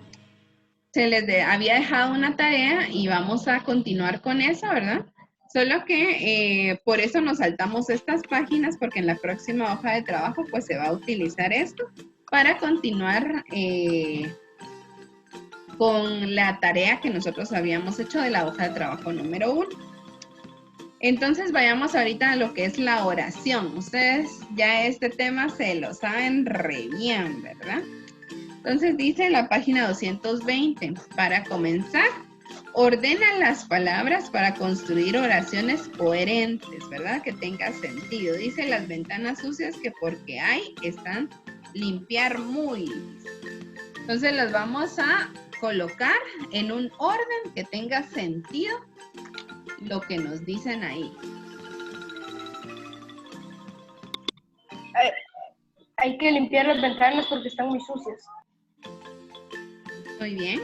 Se les había dejado una tarea y vamos a continuar con eso, ¿verdad? Solo que por eso nos saltamos estas páginas, porque en la próxima hoja de trabajo pues se va a utilizar esto para continuar con la tarea que nosotros habíamos hecho de la hoja de trabajo número 1. Entonces vayamos ahorita a lo que es la oración. Ustedes ya este tema se lo saben re bien, ¿verdad? Entonces dice en la página 220, para comenzar, ordena las palabras para construir oraciones coherentes, ¿verdad? Que tenga sentido. Dice las ventanas sucias que porque hay están limpiar muy. Entonces las vamos a colocar en un orden que tenga sentido lo que nos dicen ahí. Hay que limpiar las ventanas porque están muy sucias. Muy bien.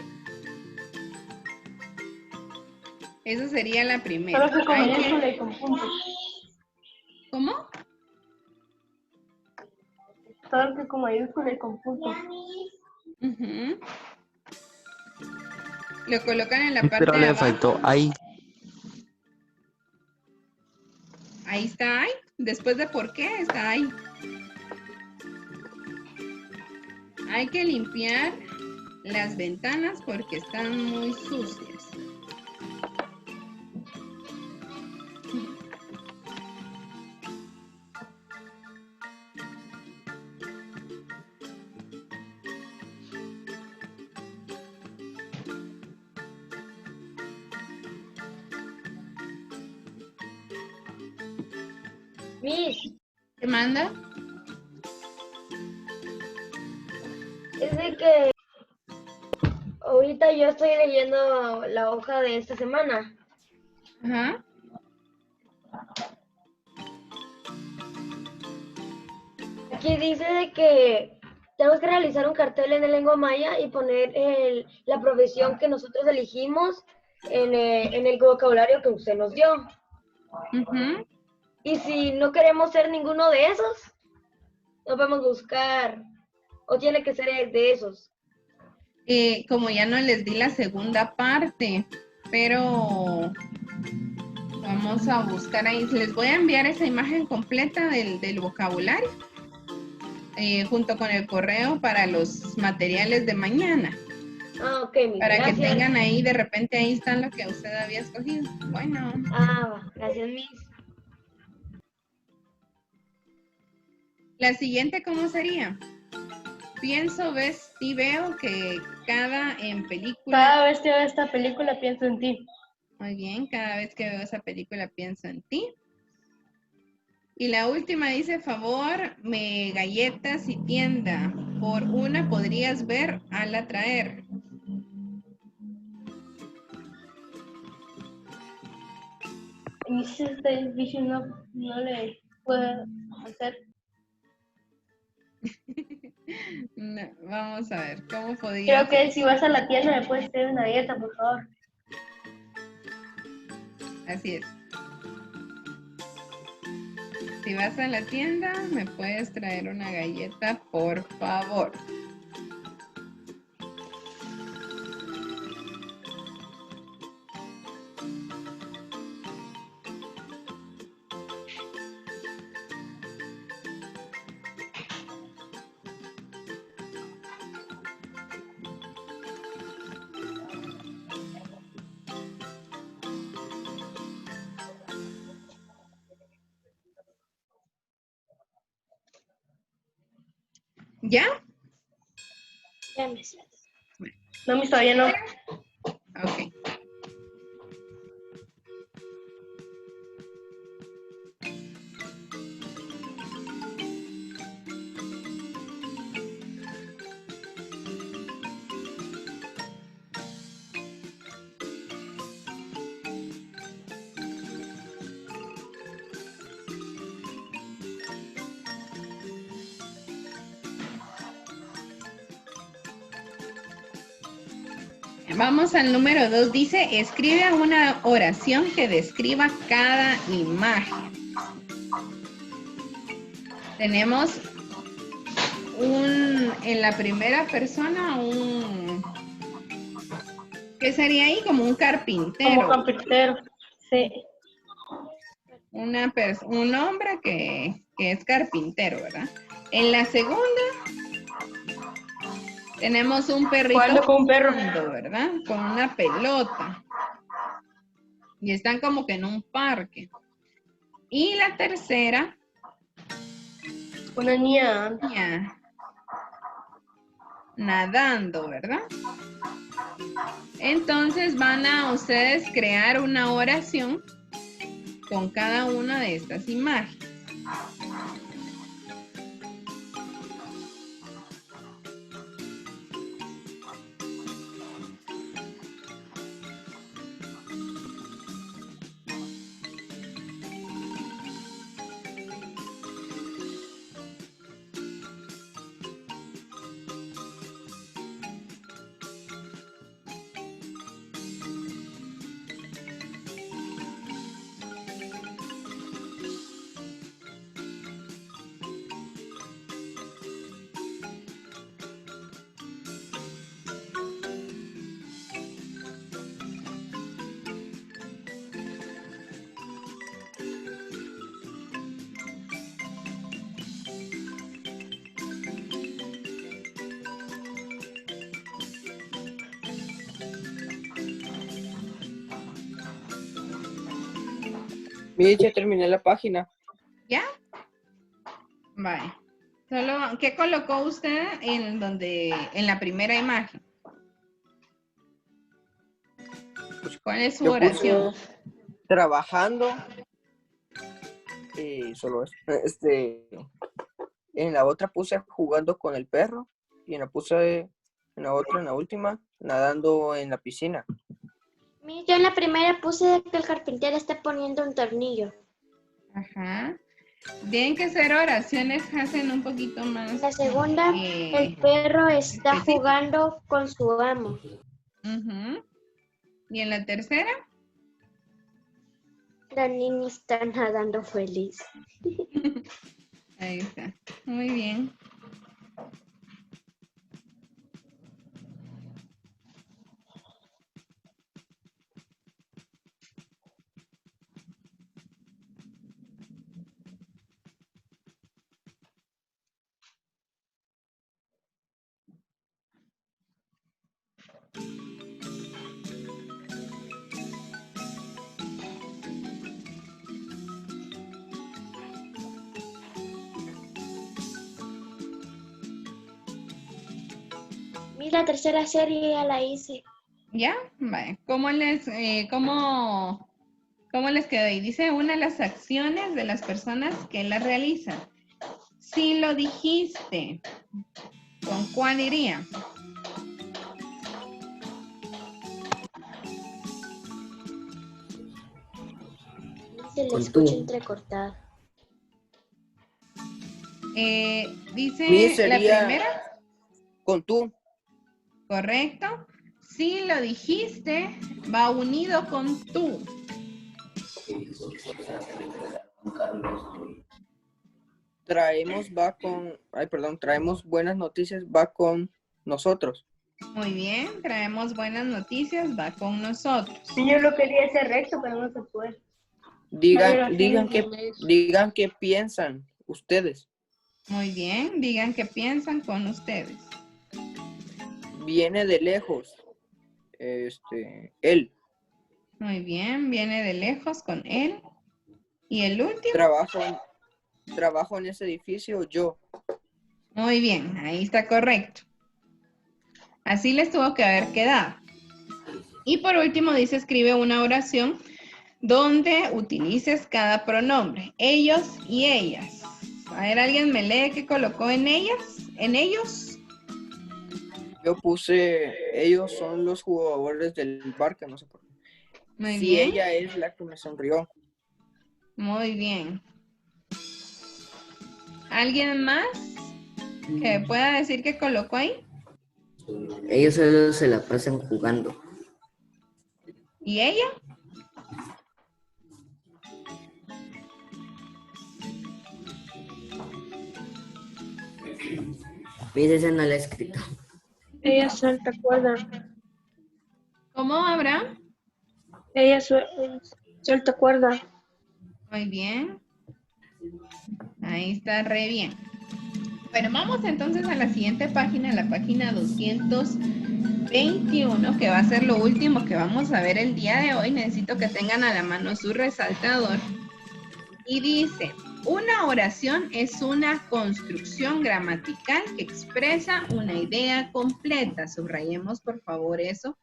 Esa sería la primera. Solo que con mayúscula y con puntos. ¿Cómo? Solo que con mayúscula y con puntos. Uh-huh. Lo colocan en la parte Pero de le abajo. faltó ahí. Ahí está ahí. Después de por qué está ahí. Hay que limpiar las ventanas porque están muy sucias. Miss, ¿Qué manda? es de que ahorita yo estoy leyendo la hoja de esta semana. Ajá. Aquí dice de que tenemos que realizar un cartel en lengua maya y poner la profesión que nosotros elegimos en el vocabulario que usted nos dio. Uh-huh. Y si no queremos ser ninguno de esos, no podemos buscar, o tiene que ser de esos. Como ya no les di la segunda parte, pero vamos a buscar ahí. Les voy a enviar esa imagen completa del vocabulario junto con el correo para los materiales de mañana. Ah, ok, Miss. Para que Gracias. tengan ahí, de repente ahí están lo que usted había escogido. Bueno. Ah, va. Gracias, Miss. La siguiente, ¿cómo sería? Pienso, ves y veo que en película. Cada vez que veo esta película pienso en ti. Muy bien, cada vez que veo esa película pienso en ti. Y la última dice, favor, me galletas y tienda. Por una podrías ver al atraer. Y si está difícil, no le puedo hacer. No, vamos a ver, ¿cómo podría Creo que si vas a la tienda me puedes traer una dieta, por favor. Así es. Si vas a la tienda, me puedes traer una galleta, por favor. ¿Ya? Ya, Miss. No, Miss, todavía no. Ok. Vamos al número 2. Dice, escribe una oración que describa cada imagen. Tenemos en la primera persona, ¿qué sería ahí? Como un carpintero. Como carpintero, sí. Un hombre que es carpintero, ¿verdad? En la segunda, tenemos un perrito Jugando con un perro. jugando, ¿verdad? Con una pelota. Y están como que en un parque. Y la tercera, Una niña. ya, nadando, ¿verdad? Entonces van a ustedes crear una oración con cada una de estas imágenes. Miss, ya terminé la página. ¿Ya? Vale. Solo, ¿qué colocó usted en la primera imagen? ¿Cuál es su Yo oración? puse trabajando. Solo eso. En la otra puse jugando con el perro. Y en la última, nadando en la piscina. Miss, yo en la primera puse que el carpintero está poniendo un tornillo. Ajá. Tienen que ser oraciones que hacen un poquito más. La segunda, el perro está jugando con su amo. Ujú. ¿Y en la tercera? La niña está nadando feliz. Ahí está. Muy bien. La tercera serie ya la hice. ¿Ya? Vale. ¿Cómo les quedó ahí? Dice una de las acciones de las personas que la realizan. Si lo dijiste, ¿con cuál iría? Se le Con escucha tú. entrecortado. Dice Mi la sería primera, con tú. correcto. Si lo dijiste, va unido con tú. Traemos buenas noticias, va con nosotros. Muy bien, traemos buenas noticias, va con nosotros. Sí, yo lo quería hacer recto, pero no se puede. Digan qué piensan ustedes. Muy bien, digan qué piensan con ustedes. Viene de lejos. Él. Muy bien, viene de lejos con él. ¿Y el último? Trabajo en ese edificio yo. Muy bien, ahí está correcto. Así les tuvo que haber quedado. Y por último dice, escribe una oración donde utilices cada pronombre. Ellos y ellas. A ver, ¿alguien me lee qué colocó en ellas? ¿En ellos? Yo puse, ellos son los jugadores del Barca, no sé por qué. Muy Si bien. ella es la que me sonrió. Muy bien. ¿Alguien más que pueda decir qué colocó ahí? Ellos solo se la pasan jugando. ¿Y ella? Miss, esa no la he escrito. Ella suelta cuerda. ¿Cómo, Abraham? Ella suelta cuerda. Muy bien. Ahí está re bien. Bueno, vamos entonces a la siguiente página, la página 221, que va a ser lo último que vamos a ver el día de hoy. Necesito que tengan a la mano su resaltador. Y dice, una oración es una construcción gramatical que expresa una idea completa. Subrayemos por favor eso.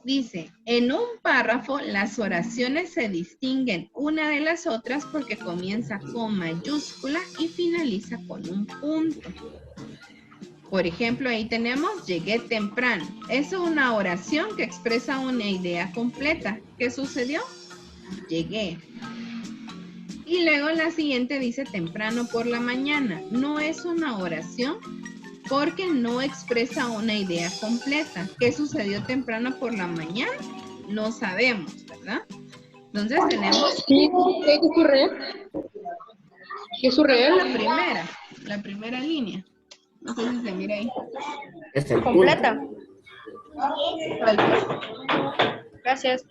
Dice, en un párrafo las oraciones se distinguen una de las otras porque comienza con mayúscula y finaliza con un punto. Por ejemplo, ahí tenemos, llegué temprano. Es una oración que expresa una idea completa. ¿Qué sucedió? Llegué. Y luego la siguiente dice, temprano por la mañana. No es una oración porque no expresa una idea completa. ¿Qué sucedió temprano por la mañana? No sabemos, ¿verdad? Entonces tenemos... Sí, ¿qué ocurre? ¿Qué ocurre? La primera línea. No sé si se mira ahí. Hasta el Completa. punto. Gracias.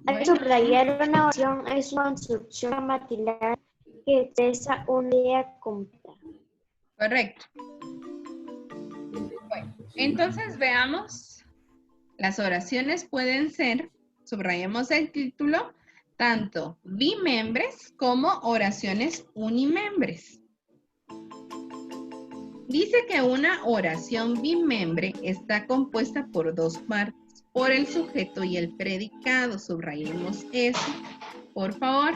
Al subrayar una oración es una construcción gramatical que expresa una idea completa. Correcto. Bueno, entonces veamos. Las oraciones pueden ser, subrayemos el título, tanto bimembres como oraciones unimembres. Dice que una oración bimembre está compuesta por dos partes, por el sujeto y el predicado. Subrayemos eso, por favor.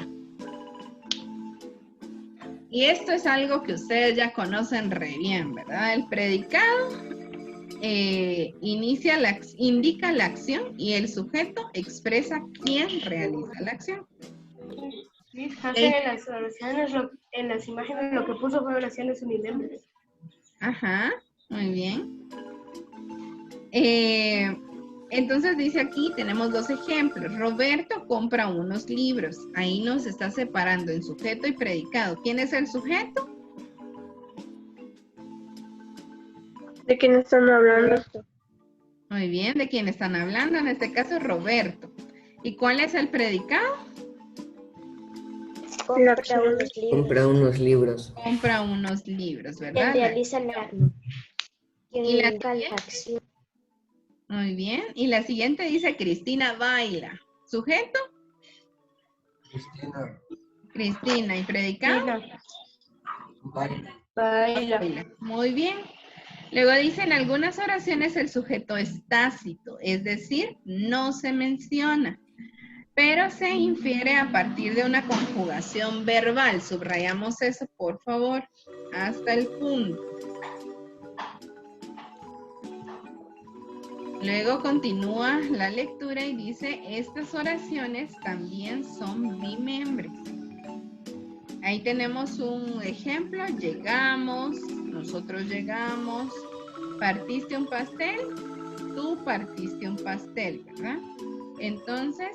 Y esto es algo que ustedes ya conocen re bien, ¿verdad? El predicado indica la acción y el sujeto expresa quién realiza la acción. En las oraciones, en las imágenes, lo que puso fue oraciones unimembres. Ajá, muy bien. Entonces dice aquí, tenemos dos ejemplos. Roberto compra unos libros. Ahí nos está separando en sujeto y predicado. ¿Quién es el sujeto? ¿De quién están hablando? Muy bien, ¿de quién están hablando? En este caso, Roberto. ¿Y cuál es el predicado? Compra unos libros. Compra unos libros. Compra unos libros, ¿verdad? Realiza la... Que ¿Y la calefacción. Muy bien. Y la siguiente dice Cristina baila. ¿Sujeto? Cristina. Cristina. ¿Y predicado? Baila. Baila. Baila. Muy bien. Luego dice, en algunas oraciones el sujeto es tácito, es decir, no se menciona, pero se infiere a partir de una conjugación verbal. Subrayamos eso, por favor, hasta el punto. Luego continúa la lectura y dice, estas oraciones también son bimembres. Ahí tenemos un ejemplo, llegamos, nosotros llegamos, partiste un pastel, tú partiste un pastel, ¿verdad? Entonces,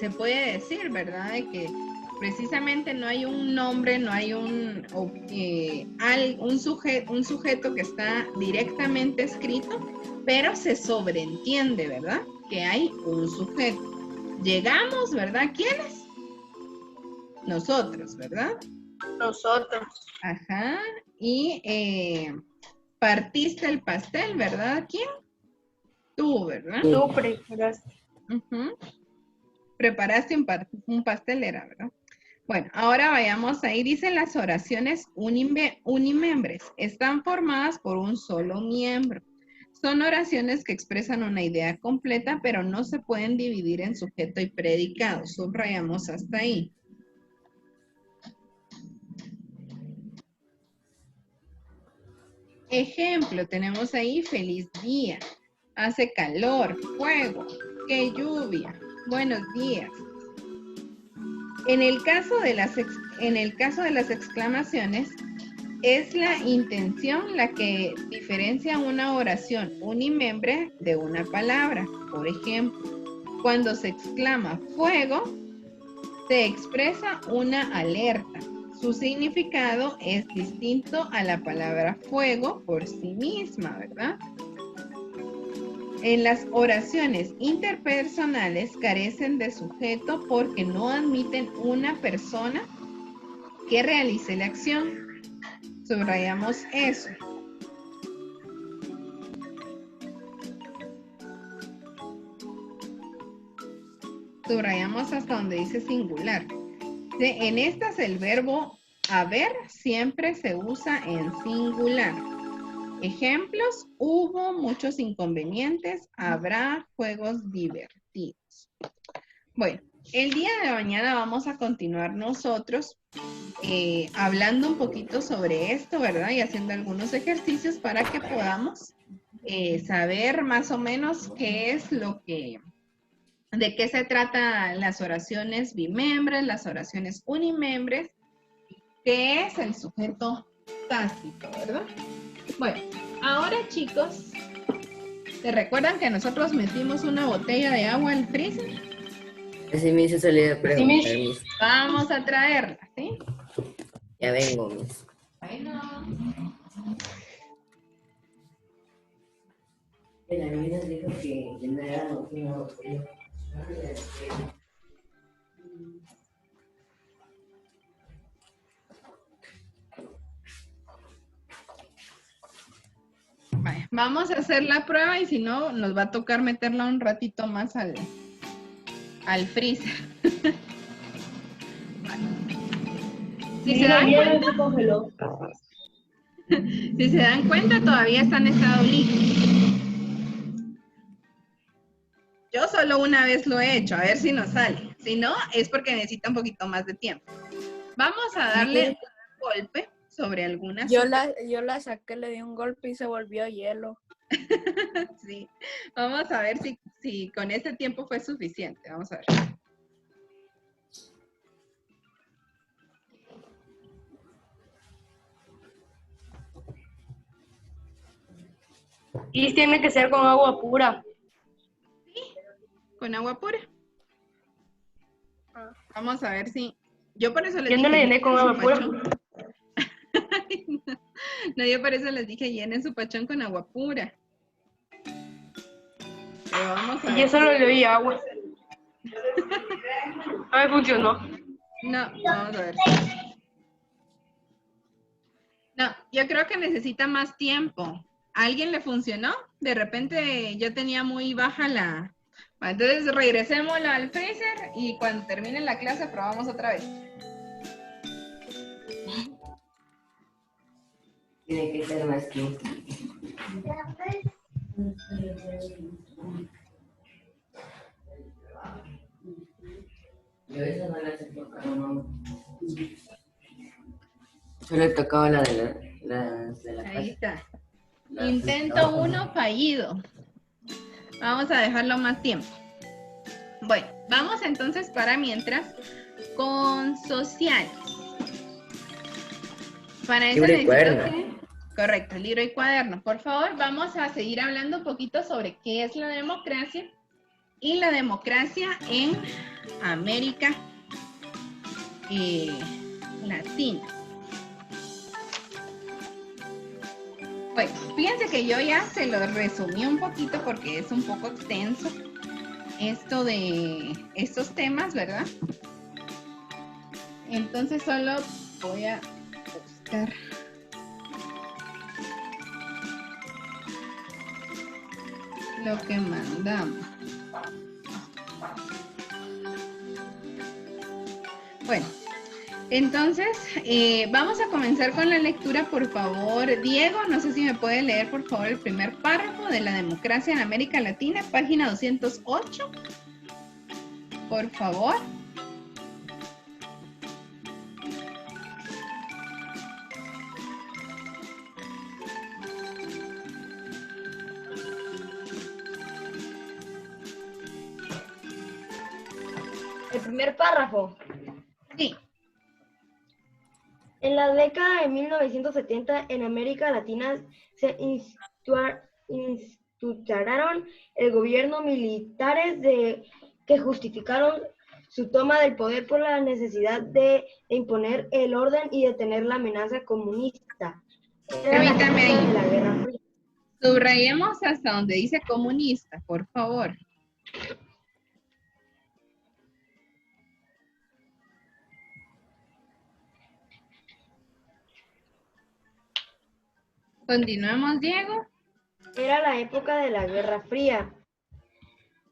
se puede decir, ¿verdad? De que precisamente no hay un nombre, no hay un sujeto que está directamente escrito, pero se sobreentiende, ¿verdad? Que hay un sujeto. Llegamos, ¿verdad? ¿Quiénes? Nosotros, ¿verdad? Nosotros. Ajá. Y partiste el pastel, ¿verdad? ¿Quién? Tú, ¿verdad? Tú preparaste. Uh-huh. Preparaste un pastel, era, ¿verdad? Bueno, ahora vayamos ahí. Dicen las oraciones unimembres. Están formadas por un solo miembro. Son oraciones que expresan una idea completa, pero no se pueden dividir en sujeto y predicado. Subrayamos hasta ahí. Ejemplo, tenemos ahí feliz día, hace calor, fuego, qué lluvia, buenos días. En el caso de las exclamaciones, es la intención la que diferencia una oración unimembre de una palabra. Por ejemplo, cuando se exclama fuego, se expresa una alerta. Su significado es distinto a la palabra fuego por sí misma, ¿verdad? En las oraciones interpersonales carecen de sujeto porque no admiten una persona que realice la acción. Subrayamos eso. Subrayamos hasta donde dice singular. En estas el verbo haber siempre se usa en singular. Ejemplos, hubo muchos inconvenientes, habrá juegos divertidos. Bueno, el día de mañana vamos a continuar nosotros hablando un poquito sobre esto, ¿verdad? Y haciendo algunos ejercicios para que podamos saber más o menos qué es lo que, de qué se trata las oraciones bimembres, las oraciones unimembres, qué es el sujeto tácito, ¿verdad? Bueno, ahora chicos, ¿se recuerdan que nosotros metimos una botella de agua al freezer? Así me hizo salir a preguntar, Miss. Vamos a traerla, ¿sí? Ya vengo, Miss. Bueno. La niña dijo que no era una botella. Vale, vamos a hacer la prueba y si no, nos va a tocar meterla un ratito más al freezer. Vale. Si se dan cuenta, Se congeló. si se dan cuenta, todavía está en estado líquido. Yo solo una vez lo he hecho, a ver si nos sale. Si no, es porque necesita un poquito más de tiempo. Vamos a darle un golpe sobre algunas. Yo la saqué, le di un golpe y se volvió hielo. Sí. Vamos a ver si con este tiempo fue suficiente. Vamos a ver. Y tiene que ser con agua pura. Sí, con agua pura. Vamos a ver si... Yo por eso les Yo dije... no le llené con agua pura. No, yo por eso les dije, llenen su pachón con agua pura. Pero vamos a ver. Yo solo le di agua. A ver, funcionó. No, vamos a ver. No, yo creo que necesita más tiempo. ¿A alguien le funcionó? De repente yo tenía muy baja la... Entonces regresémoslo al freezer y cuando termine la clase probamos otra vez. Tiene que ser más tiempo. Yo esa no las he tocado, no. Solo he tocado la de la Ahí casa. está. Intento 1 fallido. Vamos a dejarlo más tiempo. Bueno, vamos entonces para mientras con sociales. Para eso Libro y necesito cuaderno. que... Correcto, libro y cuaderno. Por favor, vamos a seguir hablando un poquito sobre qué es la democracia y la democracia en América Latina. Bueno, fíjense que yo ya se lo resumí un poquito porque es un poco extenso esto de estos temas, ¿verdad? Entonces solo voy a buscar lo que mandamos. Bueno, entonces vamos a comenzar con la lectura, por favor. Diego, no sé si me puede leer, por favor, el primer párrafo de la democracia en América Latina, página 208. Por favor. El primer párrafo. Sí. En la década de 1970 en América Latina se instituyeron el gobierno militares que justificaron su toma del poder por la necesidad de imponer el orden y detener la amenaza comunista. Era la Permítame época ahí. de la Guerra Fría. Subrayemos hasta donde dice comunista, por favor. Continuemos, Diego. Era la época de la Guerra Fría.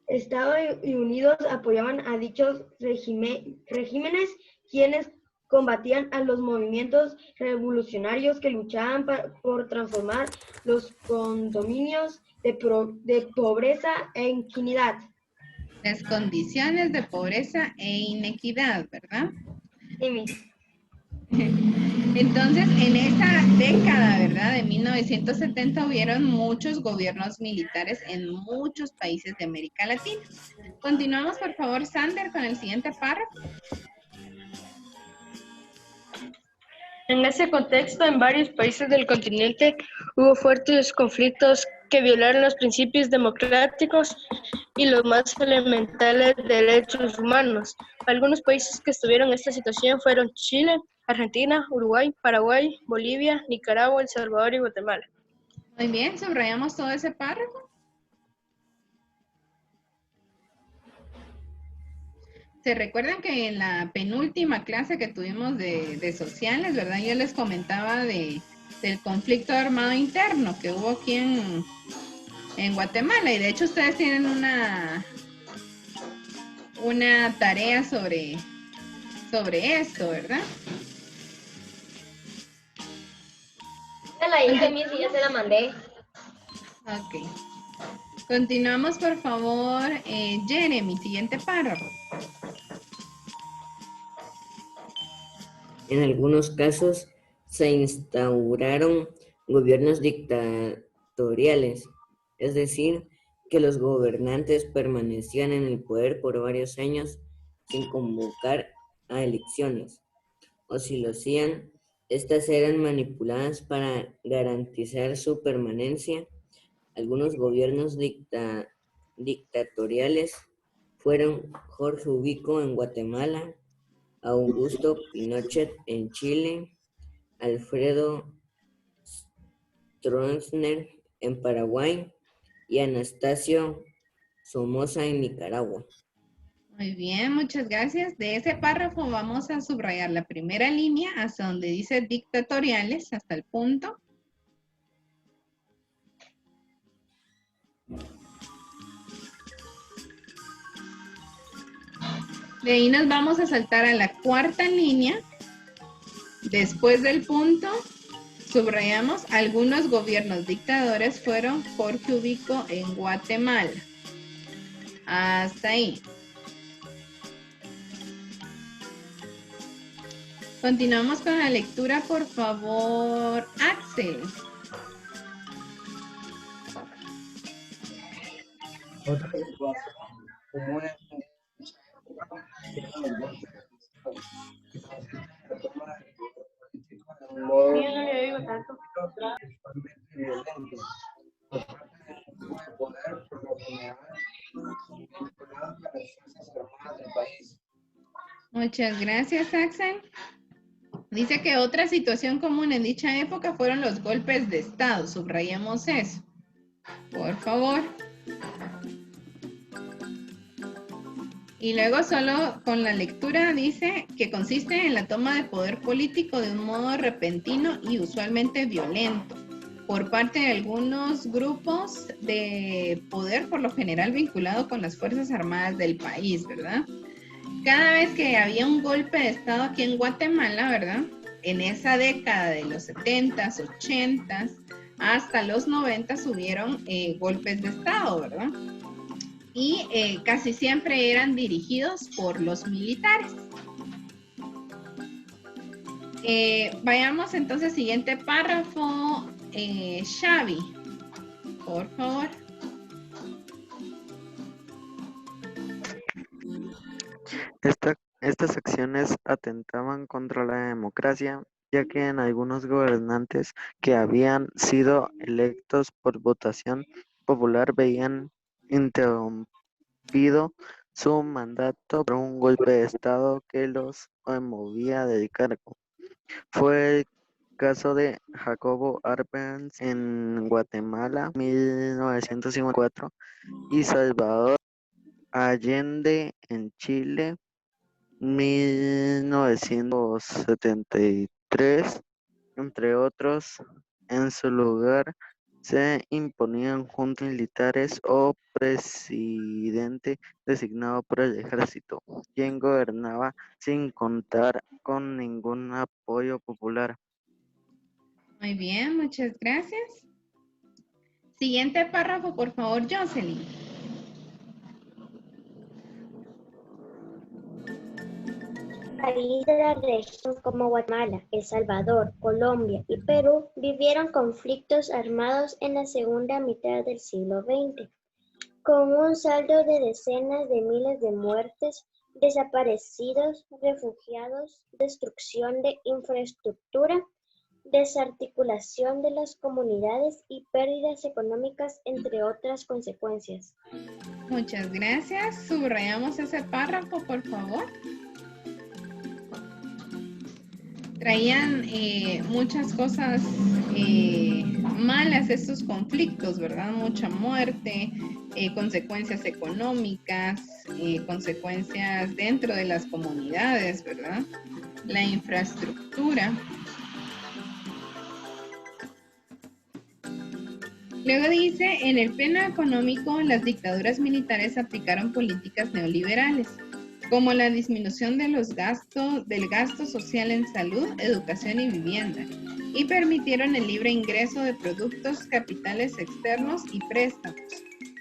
Estados Unidos apoyaban a dichos regímenes, quienes combatían a los movimientos revolucionarios que luchaban por transformar los condominios de pobreza e inequidad. Las condiciones de pobreza e inequidad, ¿verdad? Sí, mis. Entonces, en esa década, ¿verdad? De 1970 hubieron muchos gobiernos militares en muchos países de América Latina. Continuamos, por favor, Sander, con el siguiente párrafo. En ese contexto, en varios países del continente hubo fuertes conflictos que violaron los principios democráticos y los más elementales derechos humanos. Algunos países que estuvieron en esta situación fueron Chile, Argentina, Uruguay, Paraguay, Bolivia, Nicaragua, El Salvador y Guatemala. Muy bien, subrayamos todo ese párrafo. ¿Se recuerdan que en la penúltima clase que tuvimos de sociales, ¿verdad? Yo les comentaba del conflicto armado interno que hubo aquí en Guatemala. Y de hecho ustedes tienen una tarea sobre esto, ¿verdad? Ya la hice, mis, y ya se la mandé. Ok. Continuamos, por favor. Jeremy, siguiente párrafo. En algunos casos se instauraron gobiernos dictatoriales, es decir, que los gobernantes permanecían en el poder por varios años sin convocar a elecciones, o si lo hacían, estas eran manipuladas para garantizar su permanencia. Algunos gobiernos dictatoriales fueron Jorge Ubico en Guatemala, Augusto Pinochet en Chile, Alfredo Stroessner en Paraguay y Anastasio Somoza en Nicaragua. Muy bien, muchas gracias. De ese párrafo vamos a subrayar la primera línea hasta donde dice dictatoriales, hasta el punto. De ahí nos vamos a saltar a la cuarta línea. Después del punto, subrayamos, algunos gobiernos dictadores fueron porque ubicó en Guatemala. Hasta ahí. Continuamos con la lectura, por favor, Axel. Otra situación común es un modo principalmente violento por parte del grupo de poder, por lo general vinculado a las fuerzas armadas del país. Muchas gracias, Axel. Dice que otra situación común en dicha época fueron los golpes de Estado. Subrayemos eso. Por favor. Y luego solo con la lectura dice que consiste en la toma de poder político de un modo repentino y usualmente violento por parte de algunos grupos de poder, por lo general vinculado con las Fuerzas Armadas del país, ¿verdad? Cada vez que había un golpe de Estado aquí en Guatemala, ¿verdad? En esa década de los 70s, 80s, hasta los 90s hubieron golpes de Estado, ¿verdad? Y casi siempre eran dirigidos por los militares. Vayamos entonces, siguiente párrafo, Xavi, por favor. Estas acciones atentaban contra la democracia, ya que en algunos gobernantes que habían sido electos por votación popular veían interrumpido su mandato por un golpe de Estado que los removía del cargo. Fue el caso de Jacobo Arbenz en Guatemala, 1954, y Salvador Allende en Chile, 1973, entre otros. En su lugar se imponían juntas militares o presidente designado por el ejército, quien gobernaba sin contar con ningún apoyo popular. Muy bien, muchas gracias. Siguiente párrafo, por favor, Jocelyn. Países de la región como Guatemala, El Salvador, Colombia y Perú vivieron conflictos armados en la segunda mitad del siglo XX, con un saldo de decenas de miles de muertes, desaparecidos, refugiados, destrucción de infraestructura, desarticulación de las comunidades y pérdidas económicas, entre otras consecuencias. Muchas gracias. Subrayamos ese párrafo, por favor. Traían muchas cosas malas estos conflictos, ¿verdad? Mucha muerte, consecuencias económicas, consecuencias dentro de las comunidades, ¿verdad? La infraestructura. Luego dice, en el plano económico, las dictaduras militares aplicaron políticas neoliberales, como la disminución de del gasto social en salud, educación y vivienda, y permitieron el libre ingreso de productos, capitales externos y préstamos.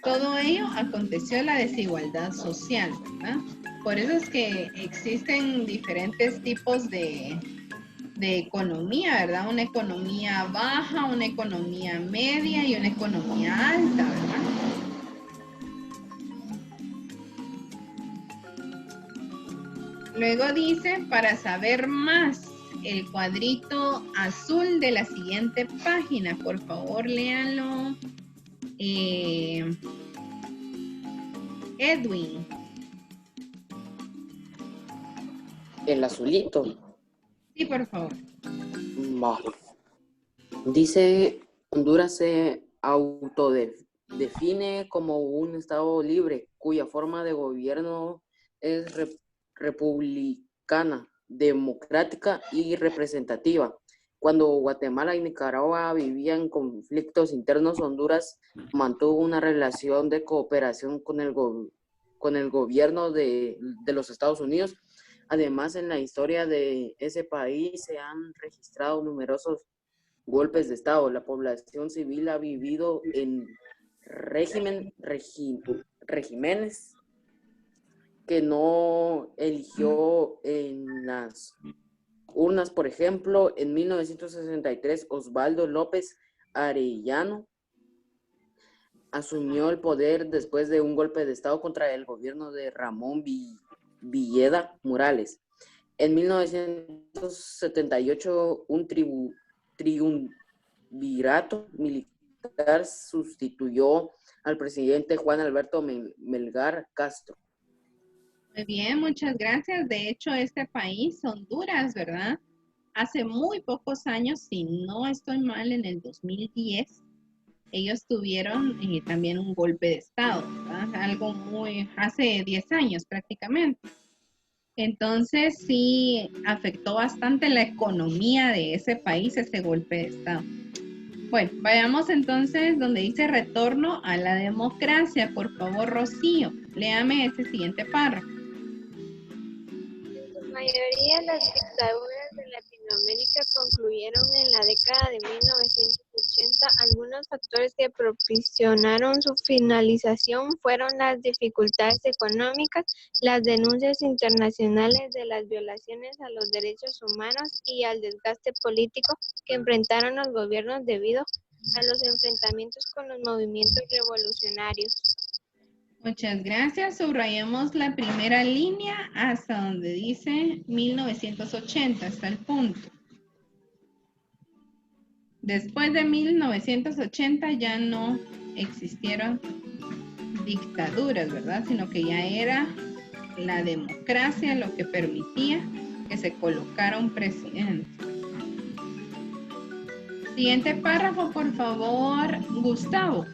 Todo ello aconteció la desigualdad social, ¿verdad? Por eso es que existen diferentes tipos de economía, ¿verdad? Una economía baja, una economía media y una economía alta, ¿verdad? Luego dice, para saber más, el cuadrito azul de la siguiente página, por favor, léanlo. Edwin. El azulito. Sí, por favor. Vale. Dice, Honduras se autodefine como un estado libre, cuya forma de gobierno es republicana, democrática y representativa. Cuando Guatemala y Nicaragua vivían conflictos internos, Honduras mantuvo una relación de cooperación con el gobierno de los Estados Unidos. Además, en la historia de ese país se han registrado numerosos golpes de Estado. La población civil ha vivido en regímenes que no eligió en las urnas. Por ejemplo, en 1963, Osvaldo López Arellano asumió el poder después de un golpe de Estado contra el gobierno de Ramón Villeda Morales. En 1978, un triunvirato militar sustituyó al presidente Juan Alberto Melgar Castro. Muy bien, muchas gracias. De hecho, este país, Honduras, ¿verdad? Hace muy pocos años, si no estoy mal, en el 2010, ellos tuvieron también un golpe de Estado, ¿verdad? Hace 10 años prácticamente. Entonces, sí afectó bastante la economía de ese país, ese golpe de Estado. Bueno, vayamos entonces donde dice retorno a la democracia. Por favor, Rocío, léame ese siguiente párrafo. La mayoría de las dictaduras de Latinoamérica concluyeron en la década de 1980. Algunos factores que propiciaron su finalización fueron las dificultades económicas, las denuncias internacionales de las violaciones a los derechos humanos y al desgaste político que enfrentaron los gobiernos debido a los enfrentamientos con los movimientos revolucionarios. Muchas gracias. Subrayemos la primera línea hasta donde dice 1980, hasta el punto. Después de 1980 ya no existieron dictaduras, ¿verdad? Sino que ya era la democracia lo que permitía que se colocara un presidente. Siguiente párrafo, por favor, Gustavo.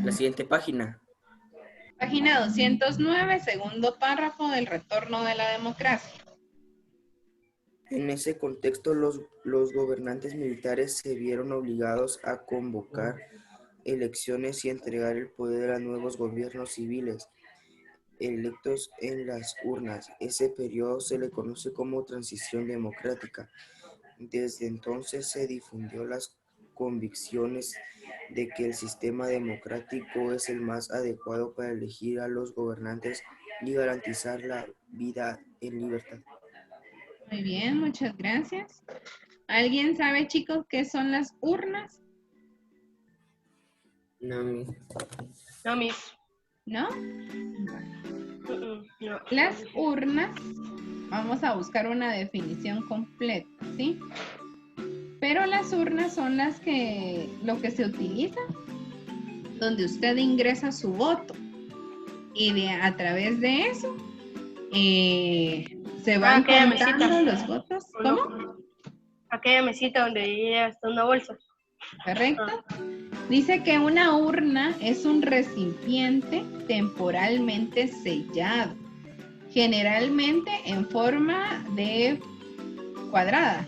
La siguiente página. Página 209, segundo párrafo del retorno de la democracia. En ese contexto, los gobernantes militares se vieron obligados a convocar elecciones y entregar el poder a nuevos gobiernos civiles electos en las urnas. Ese periodo se le conoce como transición democrática. Desde entonces se difundió las convicciones de que el sistema democrático es el más adecuado para elegir a los gobernantes y garantizar la vida en libertad. Muy bien, muchas gracias. ¿Alguien sabe, chicos, qué son las urnas? No, Miss. No, Miss. ¿No? No. Las urnas, vamos a buscar una definición completa, ¿sí? Pero las urnas son lo que se utiliza, donde usted ingresa su voto y a través de eso se van contando los votos. ¿Cómo? Aquella mesita donde llega hasta una bolsa. Correcto. Dice que una urna es un recipiente temporalmente sellado, generalmente en forma de cuadrada,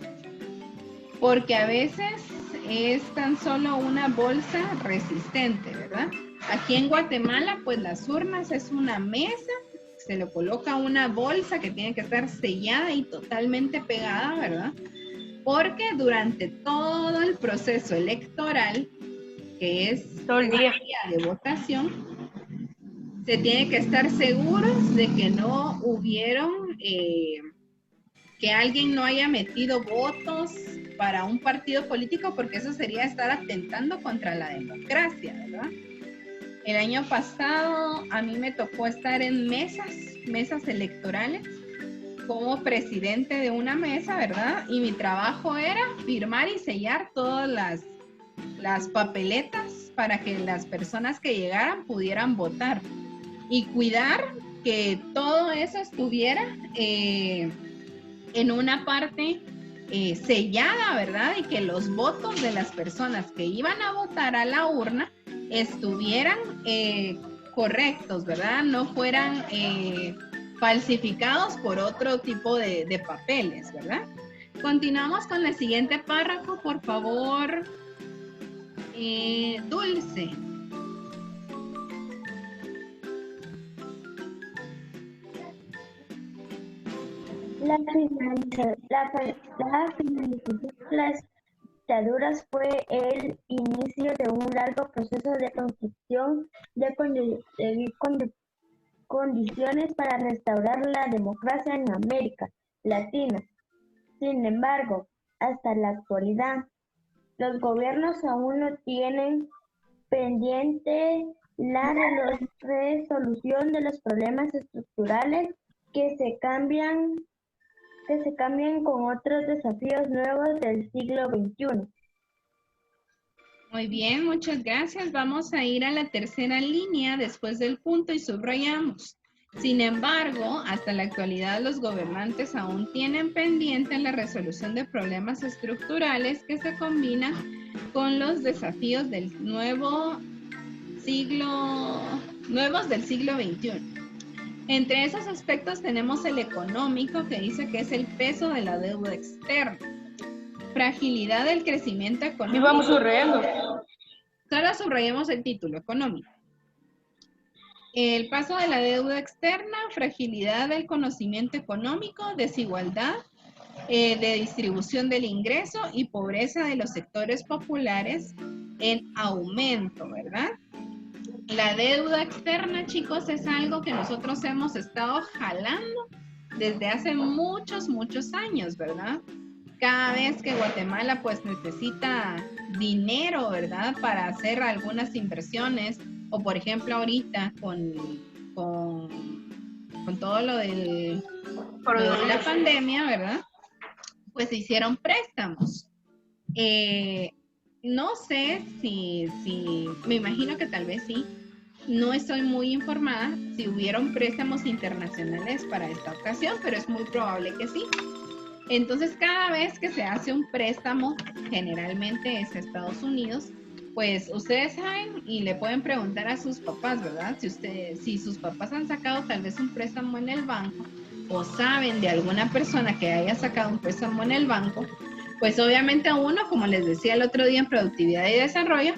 porque a veces es tan solo una bolsa resistente, ¿verdad? Aquí en Guatemala, pues las urnas es una mesa, se le coloca una bolsa que tiene que estar sellada y totalmente pegada, ¿verdad? Porque durante todo el proceso electoral, que es todo el día de votación, se tiene que estar seguros de que no hubieron, que alguien no haya metido votos para un partido político, porque eso sería estar atentando contra la democracia, ¿verdad? El año pasado a mí me tocó estar en mesas electorales como presidente de una mesa, ¿verdad? Y mi trabajo era firmar y sellar todas las papeletas para que las personas que llegaran pudieran votar y cuidar que todo eso estuviera en una parte sellada, ¿verdad? Y que los votos de las personas que iban a votar a la urna estuvieran correctos, ¿verdad? No fueran falsificados por otro tipo de papeles, ¿verdad? Continuamos con el siguiente párrafo, por favor. Dulce. La finalización de las dictaduras fue el inicio de un largo proceso de construcción de condiciones para restaurar la democracia en América Latina. Sin embargo, hasta la actualidad, los gobiernos aún no tienen pendiente la resolución de los problemas estructurales que se cambian con otros desafíos nuevos del siglo XXI. Muy bien, muchas gracias. Vamos a ir a la tercera línea después del punto y subrayamos. Sin embargo, hasta la actualidad los gobernantes aún tienen pendiente la resolución de problemas estructurales que se combinan con los desafíos del nuevos del siglo XXI. Entre esos aspectos tenemos el económico, que dice que es el peso de la deuda externa. Fragilidad del crecimiento económico. Y vamos subrayando. Solo subrayemos el título, económico. El paso de la deuda externa, fragilidad del conocimiento económico, desigualdad de distribución del ingreso y pobreza de los sectores populares en aumento, ¿verdad? La deuda externa, chicos, es algo que nosotros hemos estado jalando desde hace muchos años, ¿verdad? Cada vez que Guatemala pues necesita dinero, ¿verdad? Para hacer algunas inversiones, o por ejemplo ahorita con todo lo de la pandemia, ¿verdad? Pues se hicieron préstamos. No sé si, me imagino que tal vez sí. No estoy muy informada si hubieron préstamos internacionales para esta ocasión, pero es muy probable que sí. Entonces, cada vez que se hace un préstamo, generalmente es a Estados Unidos, pues ustedes saben y le pueden preguntar a sus papás, ¿verdad? Si sus papás han sacado tal vez un préstamo en el banco o saben de alguna persona que haya sacado un préstamo en el banco, pues obviamente uno, como les decía el otro día en Productividad y Desarrollo,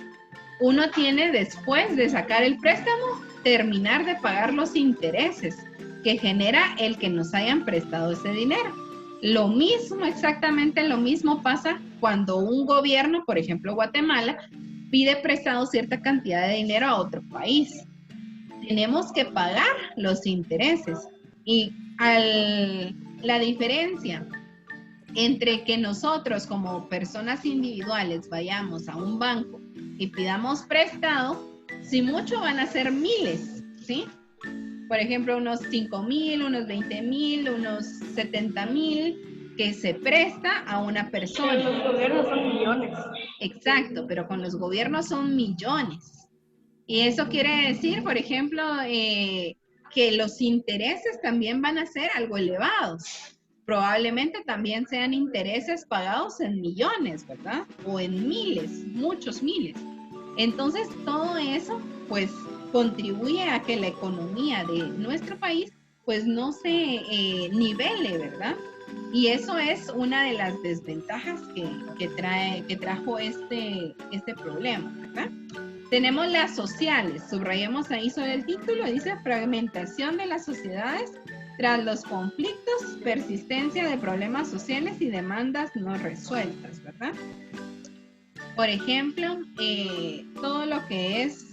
uno tiene después de sacar el préstamo, terminar de pagar los intereses que genera el que nos hayan prestado ese dinero. Lo mismo, exactamente lo mismo pasa cuando un gobierno, por ejemplo Guatemala, pide prestado cierta cantidad de dinero a otro país. Tenemos que pagar los intereses. Y la diferencia entre que nosotros como personas individuales vayamos a un banco y pidamos prestado, si mucho van a ser miles, ¿sí? Por ejemplo, unos 5,000, unos 20,000, unos 70,000 que se presta a una persona. Pero los gobiernos son millones. Exacto, pero con los gobiernos son millones. Y eso quiere decir, por ejemplo, que los intereses también van a ser algo elevados. Probablemente también sean intereses pagados en millones, ¿verdad? O en miles, muchos miles. Entonces, todo eso, pues, contribuye a que la economía de nuestro país, pues, no se nivele, ¿verdad? Y eso es una de las desventajas que trajo este problema, ¿verdad? Tenemos las sociales, subrayemos ahí sobre el título, dice fragmentación de las sociedades tras los conflictos, persistencia de problemas sociales y demandas no resueltas, ¿verdad? Por ejemplo, todo lo que es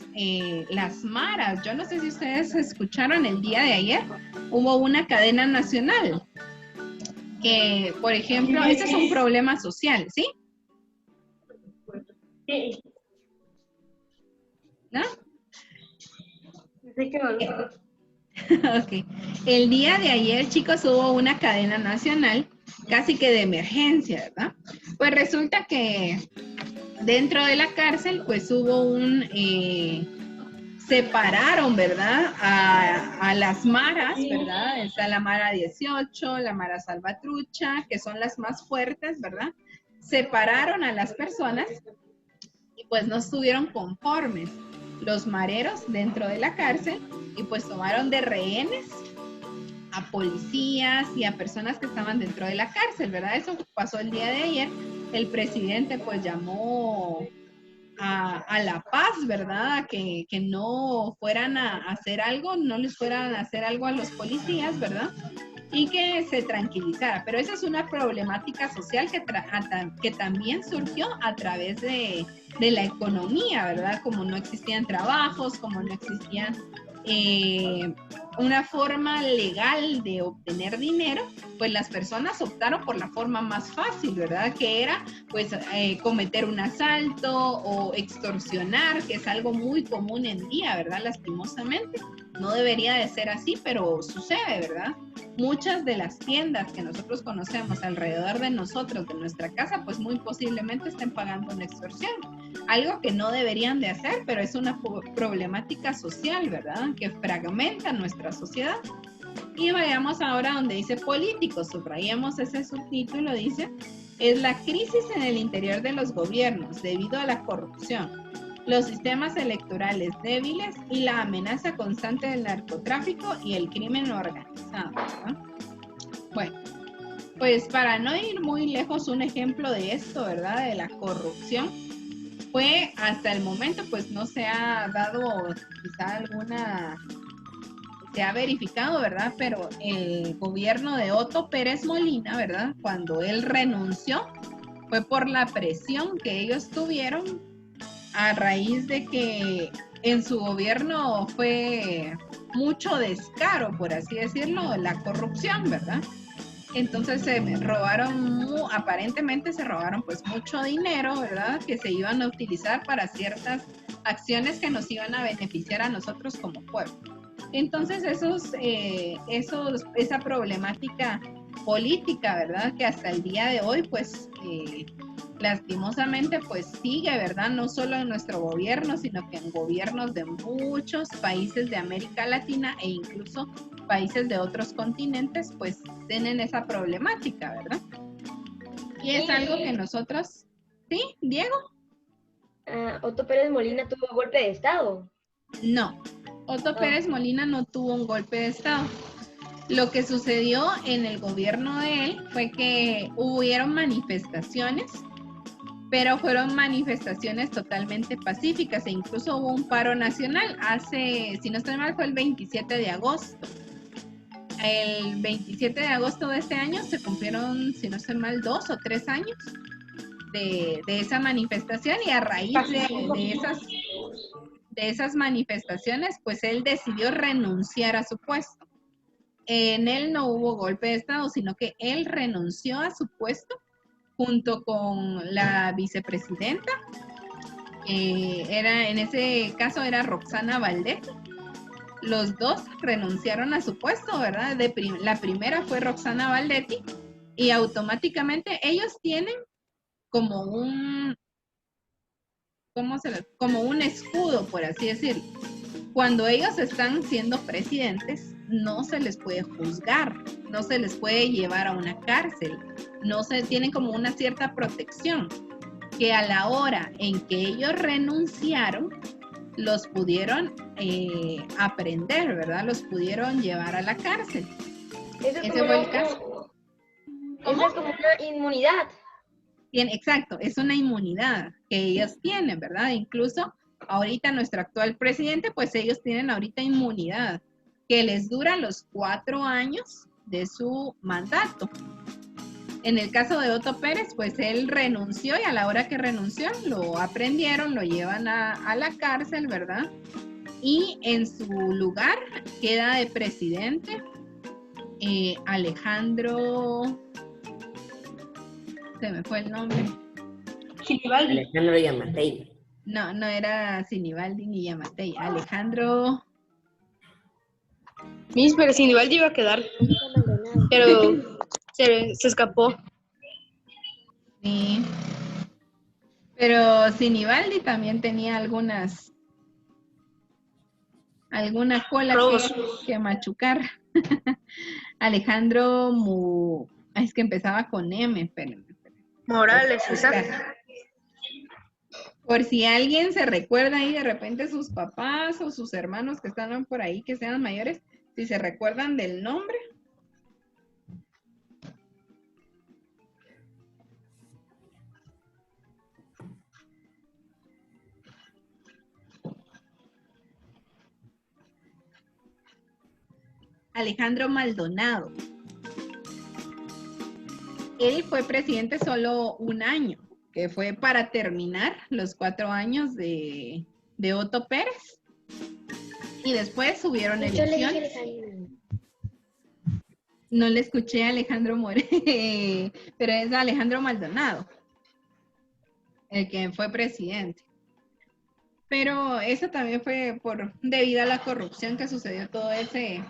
las maras. Yo no sé si ustedes escucharon el día de ayer, hubo una cadena nacional que, por ejemplo, ese es un problema social, ¿sí? Sí. ¿No? Sí que Ok. El día de ayer, chicos, hubo una cadena nacional casi que de emergencia, ¿verdad? Pues resulta que dentro de la cárcel, pues hubo separaron, ¿verdad? A las maras, ¿verdad? Está la Mara 18, la Mara Salvatrucha, que son las más fuertes, ¿verdad? Separaron a las personas y pues no estuvieron conformes los mareros dentro de la cárcel y pues tomaron de rehenes a policías y a personas que estaban dentro de la cárcel, ¿verdad? Eso pasó el día de ayer. El presidente pues llamó a la paz, ¿verdad? Que no fueran a hacer algo, no les fueran a hacer algo a los policías, ¿verdad? Y que se tranquilizara. Pero esa es una problemática social que también surgió a través de la economía, ¿verdad? Como no existían trabajos, como no existían una forma legal de obtener dinero, pues las personas optaron por la forma más fácil, ¿verdad? Que era pues cometer un asalto o extorsionar, que es algo muy común en día, ¿verdad? Lastimosamente. No debería de ser así, pero sucede, ¿verdad? Muchas de las tiendas que nosotros conocemos alrededor de nosotros, de nuestra casa, pues muy posiblemente estén pagando una extorsión. Algo que no deberían de hacer, pero es una problemática social, ¿verdad? Que fragmenta nuestra sociedad. Y vayamos ahora donde dice políticos, subrayamos ese subtítulo, dice, es la crisis en el interior de los gobiernos debido a la corrupción, los sistemas electorales débiles y la amenaza constante del narcotráfico y el crimen organizado, ¿verdad? Bueno, pues para no ir muy lejos, un ejemplo de esto, ¿verdad? De la corrupción, fue hasta el momento, pues no se ha dado quizá alguna, se ha verificado, ¿verdad? Pero el gobierno de Otto Pérez Molina, ¿verdad? Cuando él renunció, fue por la presión que ellos tuvieron a raíz de que en su gobierno fue mucho descaro, por así decirlo, la corrupción, ¿verdad? Entonces se robaron, aparentemente se robaron pues mucho dinero, ¿verdad? Que se iban a utilizar para ciertas acciones que nos iban a beneficiar a nosotros como pueblo. Entonces esa problemática política, ¿verdad? Que hasta el día de hoy pues lastimosamente pues sigue, ¿verdad? No solo en nuestro gobierno, sino que en gobiernos de muchos países de América Latina e incluso países de otros continentes pues tienen esa problemática, ¿verdad? Y es algo que nosotros, ¿sí, Diego? Otto Pérez Molina tuvo golpe de estado. No, Otto Pérez Molina no tuvo un golpe de estado. Lo que sucedió en el gobierno de él fue que hubieron manifestaciones, pero fueron manifestaciones totalmente pacíficas e incluso hubo un paro nacional hace, si no estoy mal, fue el 27 de agosto. El 27 de agosto de este año se cumplieron, si no estoy mal, 2 o 3 años de esa manifestación y a raíz de esas manifestaciones, pues él decidió renunciar a su puesto. En él no hubo golpe de estado, sino que él renunció a su puesto junto con la vicepresidenta, en ese caso era Roxana Valdetti. Los dos renunciaron a su puesto, ¿verdad? La primera fue Roxana Valdetti y automáticamente ellos tienen como un, como un escudo, por así decirlo. Cuando ellos están siendo presidentes, no se les puede juzgar, no se les puede llevar a una cárcel, no se tienen como una cierta protección, que a la hora en que ellos renunciaron, los pudieron aprender, ¿verdad? Los pudieron llevar a la cárcel. Ese fue el caso. Eso es como una inmunidad. Bien, exacto, es una inmunidad que ellos tienen, ¿verdad? Incluso ahorita nuestro actual presidente, pues ellos tienen ahorita inmunidad que les dura los 4 años de su mandato. En el caso de Otto Pérez, pues él renunció y a la hora que renunció lo aprendieron, lo llevan a la cárcel, ¿verdad? Y en su lugar queda de presidente Alejandro, se me fue el nombre. Sinibaldi. Alejandro Yamatei. No era Sinibaldi ni Yamatei. Alejandro. Pero Sinibaldi iba a quedar. Pero se escapó. Sí. Pero Sinibaldi también tenía algunas alguna cola que machucar. Alejandro es que empezaba con M, espérenme. Morales, exacto. Por si alguien se recuerda ahí de repente sus papás o sus hermanos que están por ahí, que sean mayores, si se recuerdan del nombre. Alejandro Maldonado. Él fue presidente solo un año, que fue para terminar los 4 años de Otto Pérez. Y después hubieron elecciones. No le escuché a Alejandro pero es Alejandro Maldonado, el que fue presidente. Pero eso también fue debido a la corrupción que sucedió, todo ese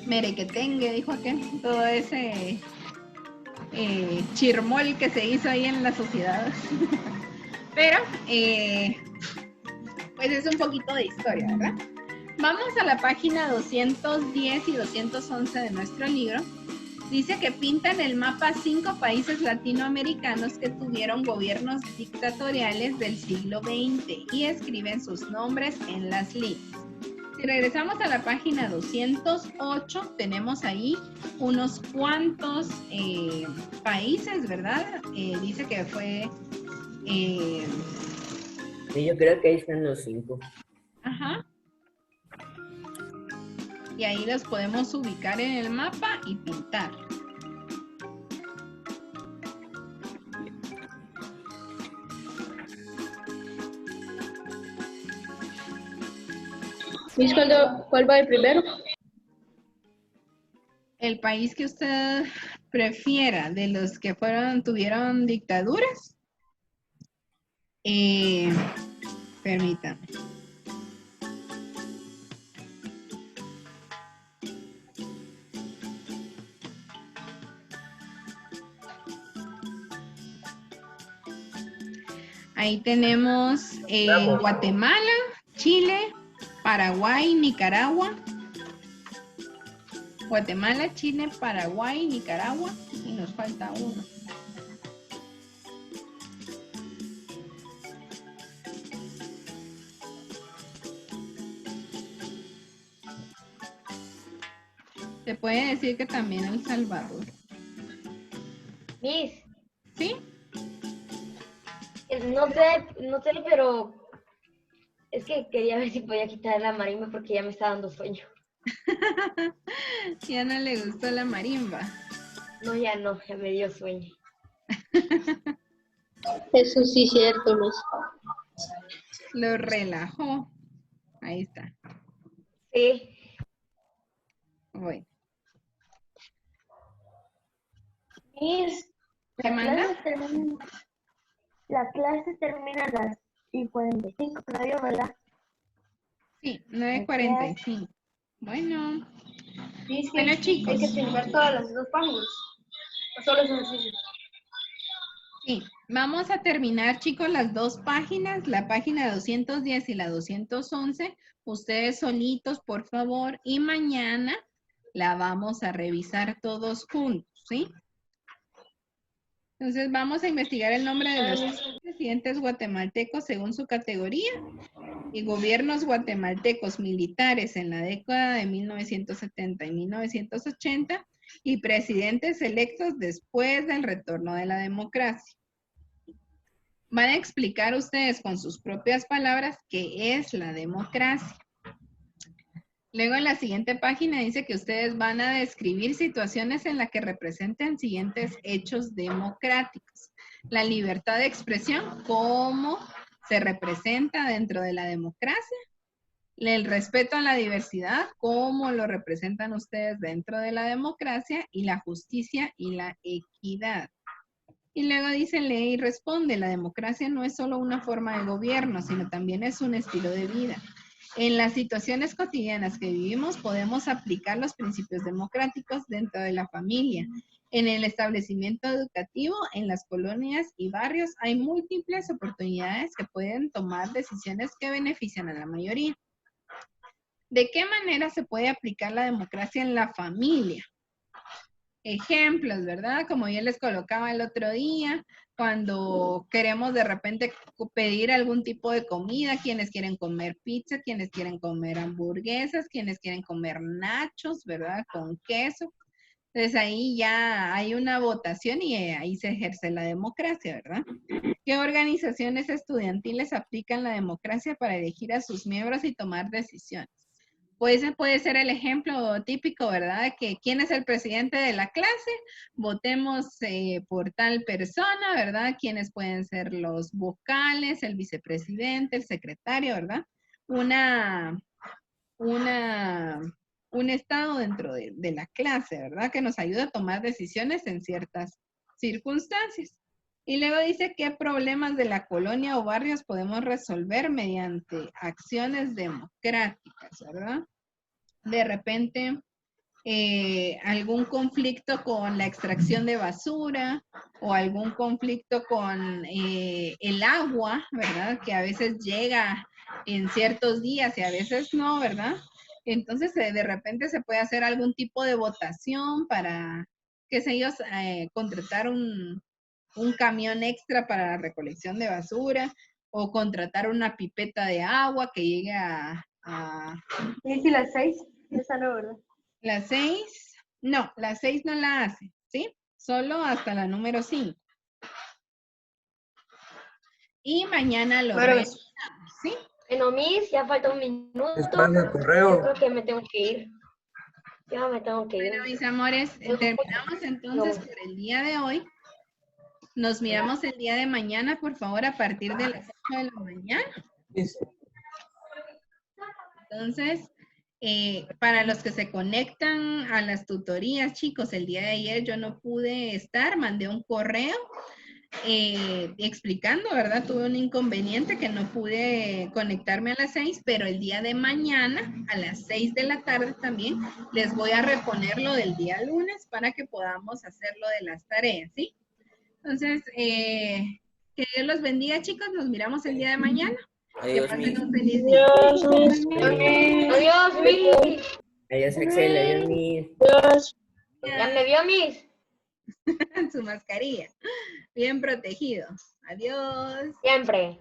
merequetengue, dijo aquel, todo ese chirmol que se hizo ahí en la sociedad. Pero, pues es un poquito de historia, ¿verdad? Vamos a la página 210 y 211 de nuestro libro. Dice que pintan el mapa 5 países latinoamericanos que tuvieron gobiernos dictatoriales del siglo XX y escriben sus nombres en las líneas. Si regresamos a la página 208, tenemos ahí unos cuantos países, ¿verdad? Dice que fue... Sí, yo creo que ahí están los 5. Ajá. Y ahí los podemos ubicar en el mapa y pintar. ¿Cuál va de primero? El país que usted prefiera de los que tuvieron dictaduras. Permítame. Ahí tenemos Guatemala, Chile, Paraguay, Nicaragua. Guatemala, Chile, Paraguay, Nicaragua. Y nos falta uno. Se puede decir que también El Salvador. Miss. ¿Sí? No sé, pero es que quería ver si podía quitar la marimba porque ya me está dando sueño. Ya no le gustó la marimba. No, ya me dio sueño. Eso sí es cierto, Miss. Lo relajó. Ahí está. Sí. Bueno. Miss, ¿Qué manda? La clase termina a las 5:45, creo, ¿verdad? Sí, 9:45. Bueno. Sí, Bueno, chicos. Hay que terminar todas las 2 páginas. O solo los ejercicios. Sí, vamos a terminar, chicos, las 2 páginas, la página 210 y la 211. Ustedes solitos, por favor, y mañana la vamos a revisar todos juntos, ¿sí? Entonces vamos a investigar el nombre de los presidentes guatemaltecos según su categoría y gobiernos guatemaltecos militares en la década de 1970 y 1980 y presidentes electos después del retorno de la democracia. Van a explicar ustedes con sus propias palabras qué es la democracia. Luego en la siguiente página dice que ustedes van a describir situaciones en las que representen siguientes hechos democráticos. La libertad de expresión, cómo se representa dentro de la democracia. El respeto a la diversidad, cómo lo representan ustedes dentro de la democracia. Y la justicia y la equidad. Y luego dice, lee y responde, la democracia no es solo una forma de gobierno, sino también es un estilo de vida. En las situaciones cotidianas que vivimos podemos aplicar los principios democráticos dentro de la familia. En el establecimiento educativo, en las colonias y barrios hay múltiples oportunidades que pueden tomar decisiones que benefician a la mayoría. ¿De qué manera se puede aplicar la democracia en la familia? Ejemplos, ¿verdad? Como yo les colocaba el otro día, cuando queremos de repente pedir algún tipo de comida, quienes quieren comer pizza, quienes quieren comer hamburguesas, quienes quieren comer nachos, ¿verdad? Con queso. Entonces ahí ya hay una votación y ahí se ejerce la democracia, ¿verdad? ¿Qué organizaciones estudiantiles aplican la democracia para elegir a sus miembros y tomar decisiones? Pues ese puede ser el ejemplo típico, ¿verdad? Que quién es el presidente de la clase, votemos por tal persona, ¿verdad? Quiénes pueden ser los vocales, el vicepresidente, el secretario, ¿verdad? Un estado dentro de la clase, ¿verdad? Que nos ayuda a tomar decisiones en ciertas circunstancias. Y luego dice qué problemas de la colonia o barrios podemos resolver mediante acciones democráticas, ¿verdad? De repente, algún conflicto con la extracción de basura o algún conflicto con el agua, ¿verdad? Que a veces llega en ciertos días y a veces no, ¿verdad? Entonces, de repente se puede hacer algún tipo de votación para, qué sé yo, contratar un camión extra para la recolección de basura o contratar una pipeta de agua que llegue a... ¿Y si las 6? Esa no, ¿verdad? ¿Las 6? No, las 6 no la hace, ¿sí? Solo hasta la número 5. Y mañana lo revisamos, ¿sí? Bueno, Miss, ya falta un minuto. Esperando el correo. Yo creo que me tengo que ir. Ya me tengo que ir. Bueno, mis amores, terminamos entonces por el día de hoy. Nos miramos el día de mañana, por favor, a partir de las 8 de la mañana. Entonces, para los que se conectan a las tutorías, chicos, el día de ayer yo no pude estar, mandé un correo explicando, ¿verdad? Tuve un inconveniente que no pude conectarme a las 6, pero el día de mañana, a las 6 de la tarde también, les voy a reponer lo del día lunes para que podamos hacer lo de las tareas, ¿sí? Entonces, que Dios los bendiga, chicos. Nos miramos el día de mañana. Que pasen un feliz día. Adiós, Miss. Adiós, Miss. Adiós, Axel. Adiós, Miss. Adiós. ¿Ya me vio, Miss? Su mascarilla. Bien protegido. Adiós. Siempre.